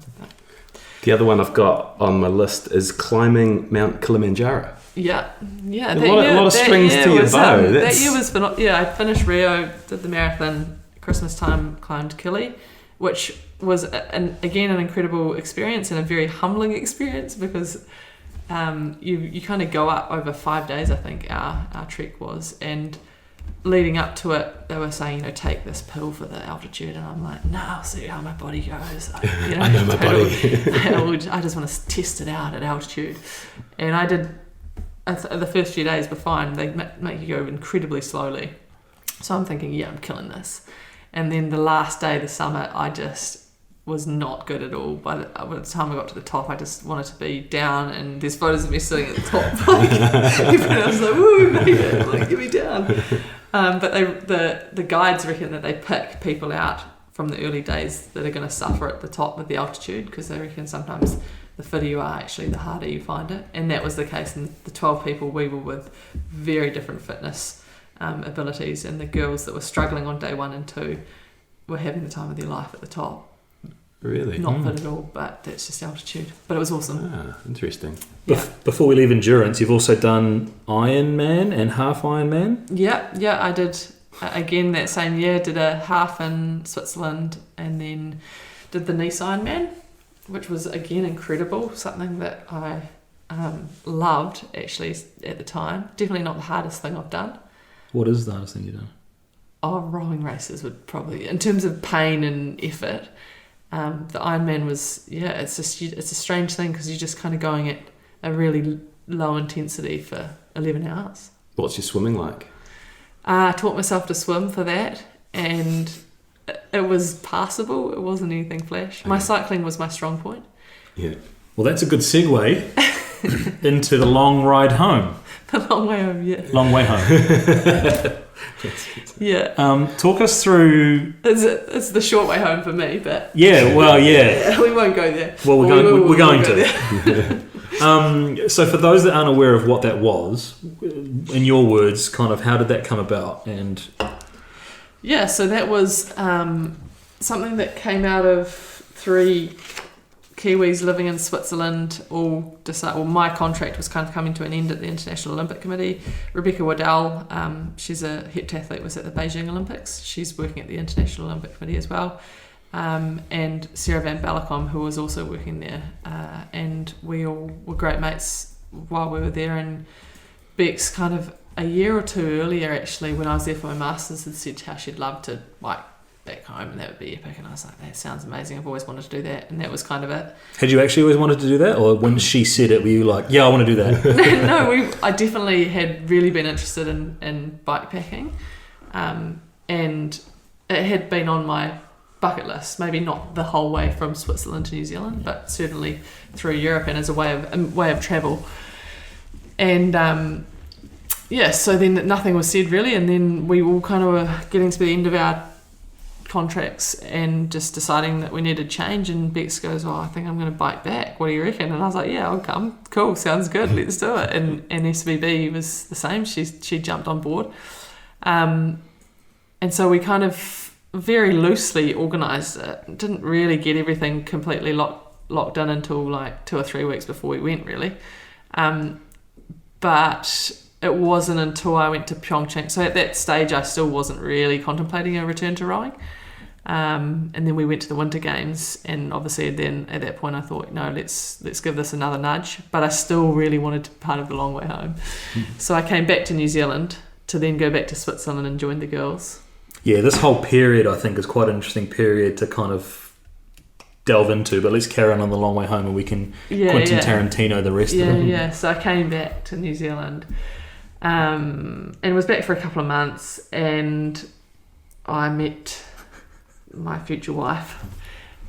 The other one I've got on my list is climbing Mt Kilimanjaro. Yeah. A lot of strings to your bow. That year was I finished Rio, did the marathon, Christmas time, climbed Kili, which was again an incredible experience and a very humbling experience, because you kind of go up over 5 days, I think our trek was, and leading up to it they were saying, take this pill for the altitude, and I'm like, no, I'll see how my body goes. I know my body. I just want to test it out at altitude. And I did. The first few days were fine. They make you go incredibly slowly, so I'm thinking, I'm killing this. And then the last day of the summit, I just was not good at all. By the time I got to the top, I just wanted to be down, and there's photos of me sitting at the top. Like, everyone else was like, woo, made it, like, get me down. But the guides reckon that they pick people out from the early days that are going to suffer at the top with the altitude, because they reckon sometimes the fitter you are, actually, the harder you find it. And that was the case. And the 12 people, we were with very different fitness abilities, and the girls that were struggling on day 1 and 2 were having the time of their life at the top. Really? Not fit at all, but that's just altitude. But it was awesome. Interesting. Yeah. Before we leave endurance, you've also done Ironman and half Ironman? Yeah, I did. Again, that same year, did a half in Switzerland, and then did the Nice Ironman, which was, again, incredible. Something that I loved, actually, at the time. Definitely not the hardest thing I've done. What is the hardest thing you've done? Rowing races would probably, in terms of pain and effort, the Ironman was, it's a strange thing, because you're just kind of going at a really low intensity for 11 hours. What's your swimming like? I taught myself to swim for that, and it was passable. It wasn't anything flash. My cycling was my strong point. Yeah. Well, that's a good segue into the long ride home. The long way home, yeah. Long way home. Yeah. Talk us through... It's the short way home for me, but... Yeah, well, yeah. We won't go there. Well, we're going to. So for those that aren't aware of what that was, in your words, kind of how did that come about? And yeah, so that was something that came out of 3 Kiwis living in Switzerland. All decide. Well, my contract was kind of coming to an end at the International Olympic Committee. Rebecca Waddell, she's a heptathlete, was at the Beijing Olympics. She's working at the International Olympic Committee as well. And Sarah Van Balacom, who was also working there. And we all were great mates while we were there. And Bex, kind of a year or 2 earlier, actually, when I was there for my Masters, had said how she'd love to bike back home, and that would be epic. And I was like, that sounds amazing. I've always wanted to do that. And that was kind of it. Had you actually always wanted to do that? Or when she said it, were you like, yeah, I want to do that? No, I definitely had really been interested in bikepacking. And it had been on my bucket list, maybe not the whole way from Switzerland to New Zealand, but certainly through Europe and as a way of travel. And so then nothing was said really, and then we all kind of were getting to the end of our contracts and just deciding that we needed change. And Bex goes, I think I'm going to bike back. What do you reckon? And I was like, yeah, I'll come. Cool, sounds good. Let's do it. And SVB was the same. She jumped on board. And so we kind of very loosely organised it. Didn't really get everything completely locked in until like 2 or 3 weeks before we went, really. But it wasn't until I went to Pyeongchang. So at that stage, I still wasn't really contemplating a return to rowing. And then we went to the Winter Games, and obviously then at that point I thought, no, let's give this another nudge. But I still really wanted to be part of the long way home. So I came back to New Zealand to then go back to Switzerland and join the girls. Yeah, this whole period I think is quite an interesting period to kind of delve into, but let's carry on the long way home and we can Quentin Tarantino the rest of it. Yeah, so I came back to New Zealand and was back for a couple of months, and I met my future wife,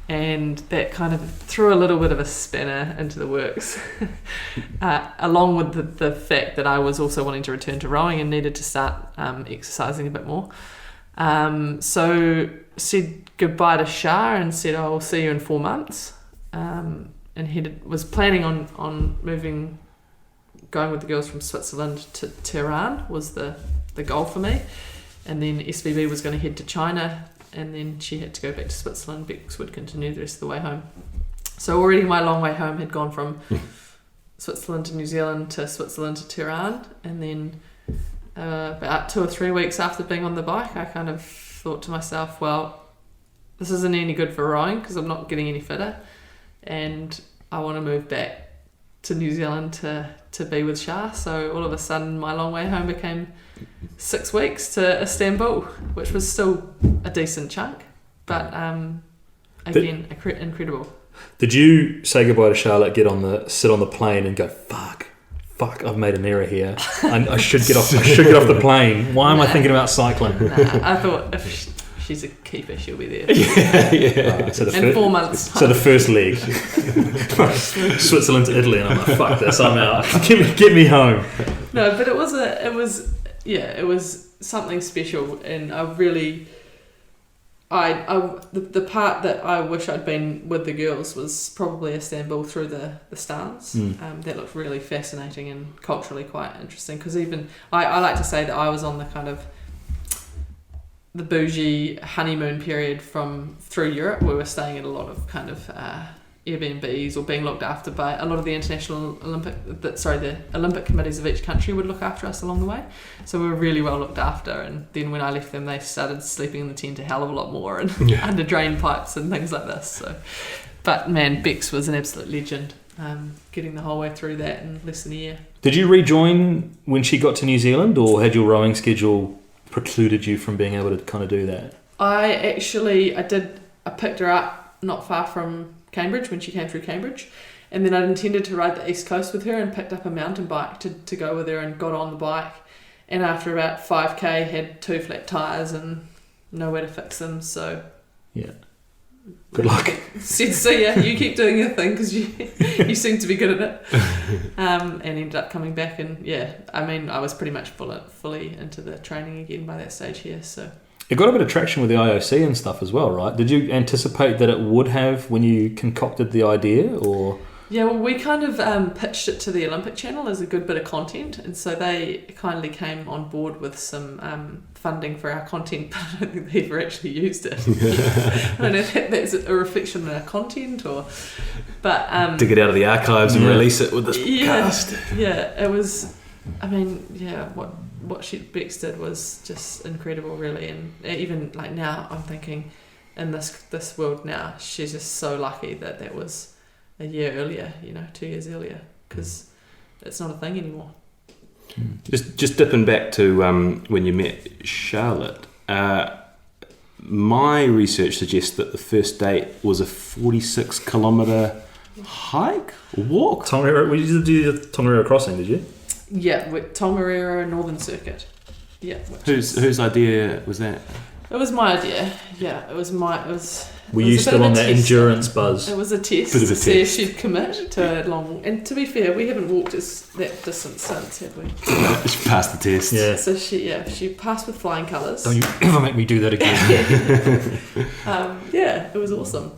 and that kind of threw a little bit of a spanner into the works, along with the fact that I was also wanting to return to rowing and needed to start exercising a bit more. So said goodbye to Shah and said, I'll see you in 4 months. was planning on going with the girls from Switzerland to Tehran was the goal for me, and then SVB was going to head to China, and then she had to go back to Switzerland. Bex would continue the rest of the way home. So already my long way home had gone from Switzerland to New Zealand to Switzerland to Tehran, and then about 2 or 3 weeks after being on the bike, I kind of thought to myself, well, this isn't any good for rowing because I'm not getting any fitter, and I want to move back to New Zealand to be with Shah. So all of a sudden my long way home became 6 weeks to Istanbul, which was still a decent chunk, but again, incredible. Did you say goodbye to Charlotte, sit on the plane and go, fuck, I've made an error here. I should get off the plane. Why am I thinking about cycling? I thought if she's a keeper, she'll be there. Yeah. So in 4 months. So the first leg, Switzerland to Italy, and I'm like, fuck this, I'm out. Get me home. No, but it was something special, and I really, the part that I wish I'd been with the girls was probably Istanbul through the stands. That looked really fascinating and culturally quite interesting, because even I like to say that I was on the kind of the bougie honeymoon period through Europe. We were staying at a lot of kind of Airbnbs or being looked after by a lot of the the Olympic committees of each country would look after us along the way. So we were really well looked after, and then when I left them, they started sleeping in the tent a hell of a lot more and under drain pipes and things like this. So, but man, Bex was an absolute legend, getting the whole way through that in less than a year. Did you rejoin when she got to New Zealand, or had your rowing schedule precluded you from being able to kind of do that? I picked her up not far from Cambridge when she came through Cambridge, and then I'd intended to ride the East Coast with her and picked up a mountain bike to go with her, and got on the bike, and after about 5k had 2 flat tyres and nowhere to fix them, so yeah, good luck. Said, see ya, you keep doing your thing because you seem to be good at it, and ended up coming back, and I was pretty much fully into the training again by that stage here, so. It got a bit of traction with the IOC and stuff as well, right? Did you anticipate that it would have when you concocted the idea, or? Yeah, well, we kind of pitched it to the Olympic Channel as a good bit of content, and so they kindly came on board with some funding for our content, but I don't think they ever actually used it. I don't know if that's a reflection on our content, but dig it out of the archives and release it with this cast. Yeah, it was. I mean, what Bex did was just incredible, really, and even like now, I'm thinking, in this world now, she's just so lucky that was a year earlier, 2 years earlier, because it's not a thing anymore. Just dipping back to when you met Charlotte, my research suggests that the first date was a 46-kilometre hike or walk. Tongariro, you did do the Tongariro crossing, did you? Yeah, with Tongariro Northern Circuit. Yeah. Whose idea was that? It was my idea. Yeah, it was. Were you still on that endurance buzz? It was a test to see if she'd commit to a long. And to be fair, we haven't walked that distance since, have we? She passed the test. Yeah. So she passed with flying colours. Don't you ever make me do that again. It was awesome.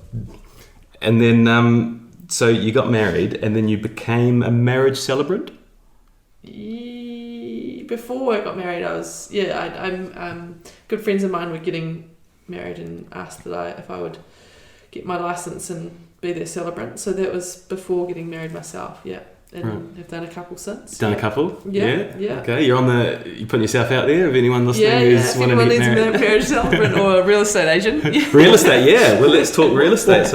And then, so you got married, and then you became a marriage celebrant. Before I got married, I'm good friends of mine were getting married and asked if I would get my license and be their celebrant. So that was before getting married myself. Yeah, and have done a couple since. Done a couple? Yeah. Okay, you're putting yourself out there. If anyone listening if anyone needs a marriage celebrant or a real estate agent. Real estate, yeah. Well, let's talk real estate.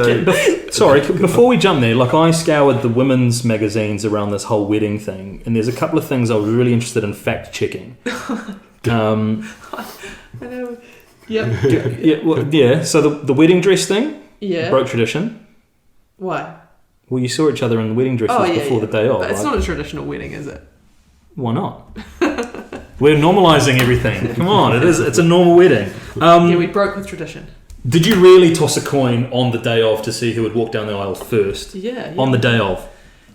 Sorry, before we jump there, I scoured the women's magazines around this whole wedding thing, and there's a couple of things I was really interested in fact checking. I know. Yeah. So the wedding dress thing, broke tradition. Why? Well, you saw each other in the wedding dresses before the day of. But it's not a traditional wedding, is it? Why not? We're normalising everything. Come on, it is. It's a normal wedding. We broke with tradition. Did you really toss a coin on the day of to see who would walk down the aisle first? Yeah. On the day of?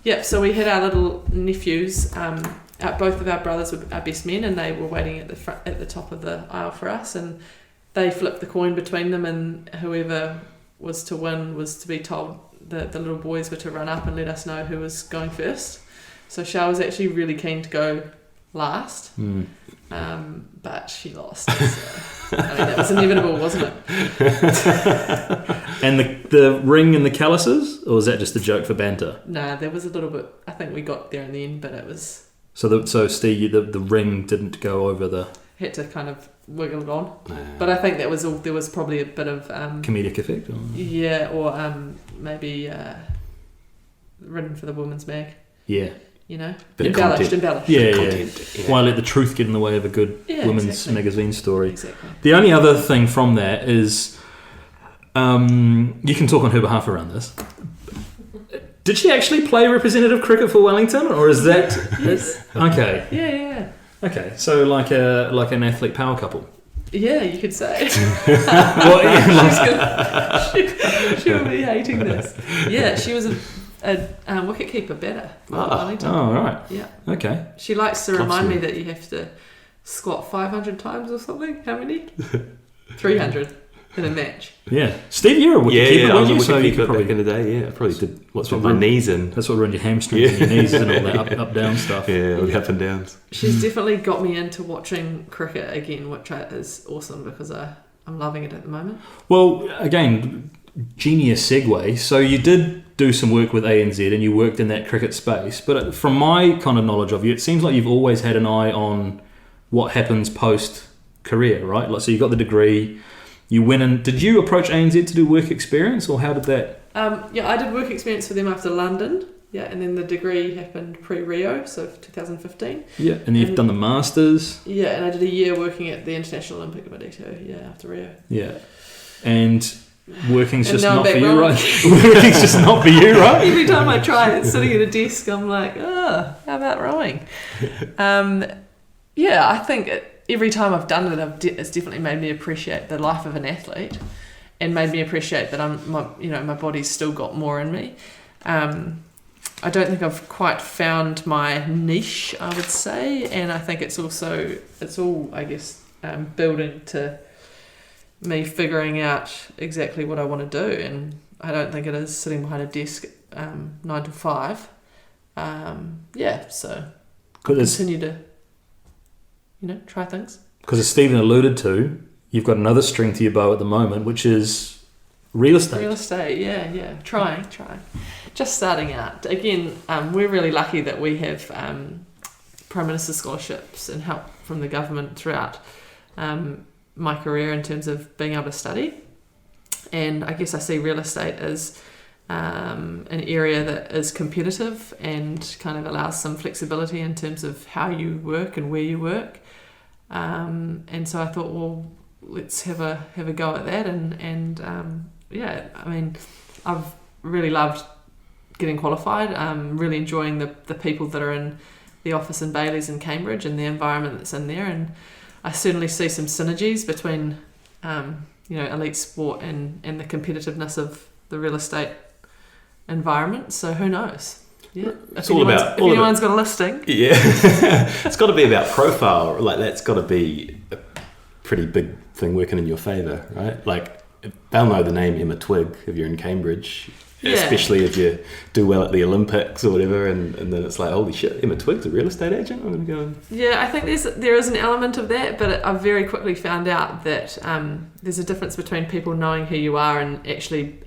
Yeah, so we had our little nephews, both of our brothers were our best men, and they were waiting at the top of the aisle for us, and they flipped the coin between them, and whoever was to win was to be told the little boys were to run up and let us know who was going first. So Shah was actually really keen to go last, but she lost. So, I mean, that was inevitable, wasn't it? And the ring and the calluses, or was that just a joke for banter? No, there was a little bit. I think we got there in the end, but it was. So Steve, the ring didn't go over the. Had to kind of wiggle it on, but I think that was all. There was probably a bit of comedic effect. Or? Yeah, or maybe written for the women's mag. Yeah. You know, embellished. Yeah. Content, Why let the truth get in the way of a good women's exactly. magazine story? Exactly. The only other thing from that is, you can talk on her behalf around this. Did she actually play representative cricket for Wellington, or is that? Yes. Okay. Yeah. Okay, so like an athlete power couple. Yeah, you could say. Well, yeah, she will be hating this. Yeah, she was a wicketkeeper batter for Wellington. Oh, right. Yeah. Okay. She likes to remind me that you have to squat 500 times or something. How many? 300 in a match. Yeah. Steve, you're a wicketkeeper, I weren't was you? a So you wicketkeeper could probably back in the day. Yeah, I probably did. What's what my run- knees in? That's what ruined your hamstrings and your knees and all that up down stuff. Yeah, all the up and downs. She's definitely got me into watching cricket again, which is awesome because I'm loving it at the moment. Well, again, genius segue. So you did do some work with ANZ and you worked in that cricket space. But from my kind of knowledge of you, it seems like you've always had an eye on what happens post-career, right? Like, so you got the degree, you went in. Did you approach ANZ to do work experience, or how did that? Yeah, I did work experience for them after London. Yeah, and then the degree happened pre-Rio, so 2015. Yeah, and you've done the Masters. Yeah, and I did a year working at the International Olympic Committee too, yeah, after Rio. Yeah. And working's just now not I'm for back you, wrong. right? Working's just not for you, right? Every time I try it, sitting at a desk, I'm like, how about rowing? Yeah, I think every time I've done it, it's definitely made me appreciate the life of an athlete, and made me appreciate that my body's still got more in me. I don't think I've quite found my niche, I would say, and I think it's all I guess building to me figuring out exactly what I want to do, and I don't think it is sitting behind a desk 9 to 5. So continue to try things. Because as Stephen alluded to, you've got another string to your bow at the moment, which is real estate. Real estate, yeah. Trying. Just starting out. Again, we're really lucky that we have Prime Minister scholarships and help from the government throughout my career in terms of being able to study. And I guess I see real estate as an area that is competitive and kind of allows some flexibility in terms of how you work and where you work. And so I thought, well, let's have a go at that. And I mean, I've really loved getting qualified. Really enjoying the people that are in the office in Bailey's in Cambridge and the environment that's in there. And I certainly see some synergies between, elite sport and the competitiveness of the real estate environment. So who knows? Yeah, if anyone's got a listing. Yeah, it's got to be about profile. Like, that's got to be a pretty big thing working in your favour, right? Like, they'll know the name Emma Twigg if you're in Cambridge, especially if you do well at the Olympics or whatever, and then it's like, holy shit, Emma Twigg's a real estate agent? I'm going to go and... Yeah, I think there is an element of that, but I've very quickly found out that there's a difference between people knowing who you are and actually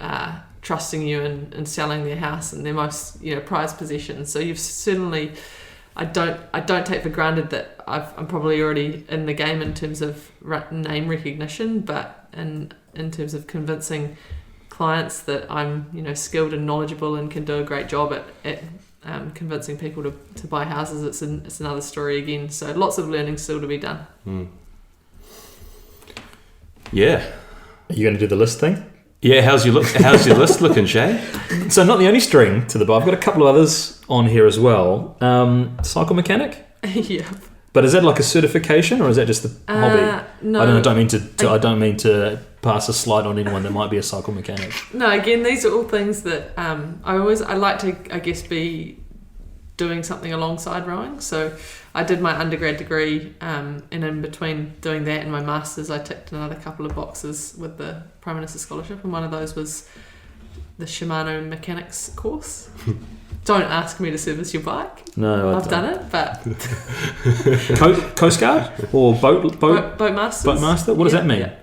trusting you and selling their house and their most prized possession. So you've certainly, I don't take for granted that I'm probably already in the game in terms of name recognition, but in terms of convincing clients that I'm skilled and knowledgeable and can do a great job at convincing people to buy houses, it's another story again. So lots of learning still to be done. Yeah. Are you going to do the list thing? Yeah, how's your list looking, Shay? So not the only string to the bow. I've got a couple of others on here as well. Cycle mechanic? Yeah. But is that like a certification, or is that just the hobby? No. I don't mean to pass a slide on anyone that might be a cycle mechanic. No, again, these are all things that I like to, I guess, be doing something alongside rowing. So I did my undergrad degree, and in between doing that and my Masters, I ticked another couple of boxes with the Prime Minister scholarship, and one of those was the Shimano mechanics course. Don't ask me to service your bike. No, I've done it, but Coast Guard or boat Masters. Boat Master. What does that mean? Yeah.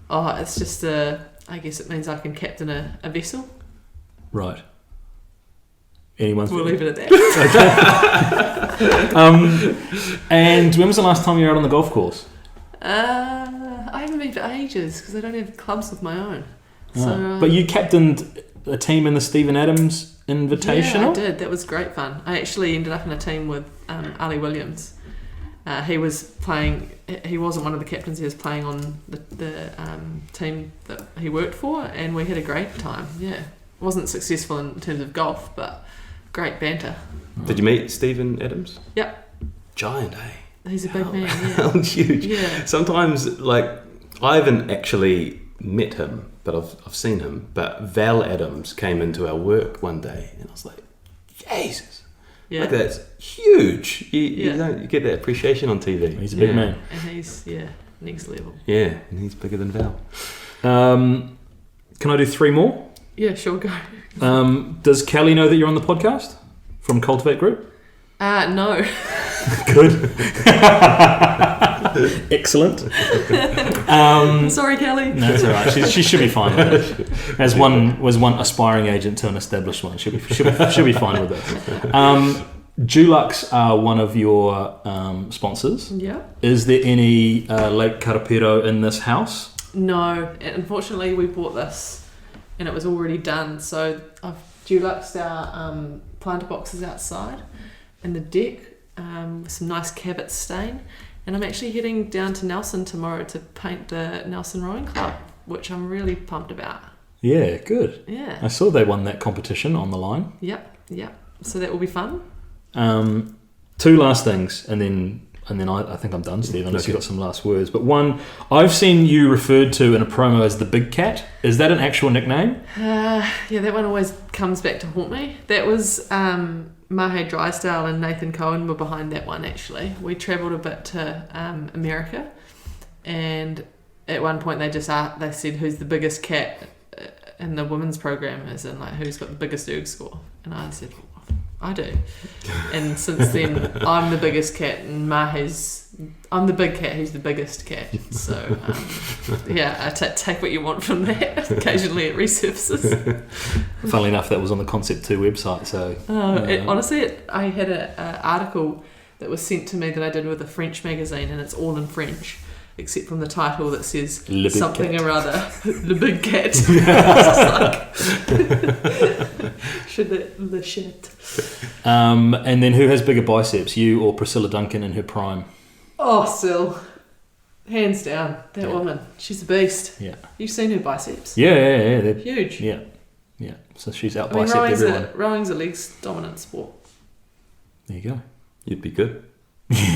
Oh, it's just I guess it means I can captain a vessel. Right. Anyone's. We'll leave it at that. And when was the last time you were out on the golf course? I haven't been for ages because I don't have clubs of my own. So, but you captained a team in the Stephen Adams Invitational? Yeah, I did. That was great fun. I actually ended up in a team with Ali Williams. He was playing. He wasn't one of the captains. He was playing on the team that he worked for, and we had a great time. Yeah, wasn't successful in terms of golf, but great banter. Did you meet Stephen Adams? Yep. Giant, eh? He's a big man. Yeah. How huge. Yeah. Sometimes, like, I haven't actually met him, but I've seen him. But Val Adams came into our work one day, and I was like, Jesus. Yeah. Like, that's huge. You don't get that appreciation on TV. He's a big man. And he's, next level. Yeah, and he's bigger than Val. Can I do 3 more? Yeah, sure, go. Does Kelly know that you're on the podcast from Cultivate Group? No. Good. Excellent. Sorry, Kelly. No, it's all right. She should be fine with it. As one aspiring agent to an established one, she'll be fine with it. Dulux are one of your sponsors. Yeah. Is there any Lake Karapiro in this house? No. Unfortunately, we bought this and it was already done. So I've Duluxed our planter boxes outside and the deck with some nice Cabot stain. And I'm actually heading down to Nelson tomorrow to paint the Nelson Rowing Club, which I'm really pumped about. Yeah, good. Yeah. I saw they won that competition on the line. Yep. So that will be fun. 2 last things, and then I think I'm done, Steve, unless Okay. you've got some last words. But one, I've seen you referred to in a promo as the Big Cat. Is that an actual nickname? Yeah, that one always comes back to haunt me. That was Mahe Drysdale and Nathan Cohen were behind that one, actually. We travelled a bit to America, and at one point they said who's the biggest cat in the women's program, as in like who's got the biggest erg score, and I said I do. And since then I'm the biggest cat and I'm the big cat who's the biggest cat. So I take what you want from that. Occasionally it resurfaces. Funnily enough, that was on the Concept 2 website. So honestly, I had an article that was sent to me that I did with a French magazine, and it's all in French except from the title that says something cat. or other. Le Big Cat. Le shit. And then who has bigger biceps, you or Priscilla Duncan in her prime? Oh, Sil. Hands down. That woman. She's a beast. Yeah. You've seen her biceps. Yeah. They're Huge. Yeah. So she's out I mean, bicepped everyone. rowing's a legs dominant sport. There you go. You'd be good.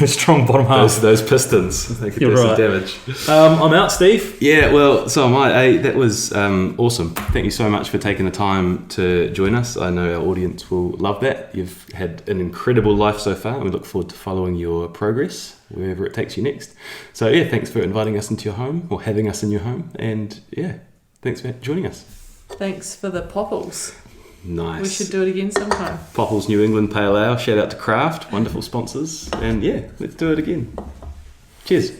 Strong bottom half. Those pistons, they could You're do some right. damage. I'm out, Steve. Yeah, well, so am I. That was awesome. Thank you so much for taking the time to join us. I know our audience will love that. You've had an incredible life so far, and we look forward to following your progress wherever it takes you next. So yeah, thanks for inviting us into your home, or having us in your home, and yeah, thanks for joining us. Thanks for the Poppels. Nice. We should do it again sometime. Poppels New England Pale Ale. Shout out to Craft, wonderful sponsors, and yeah, let's do it again. Cheers.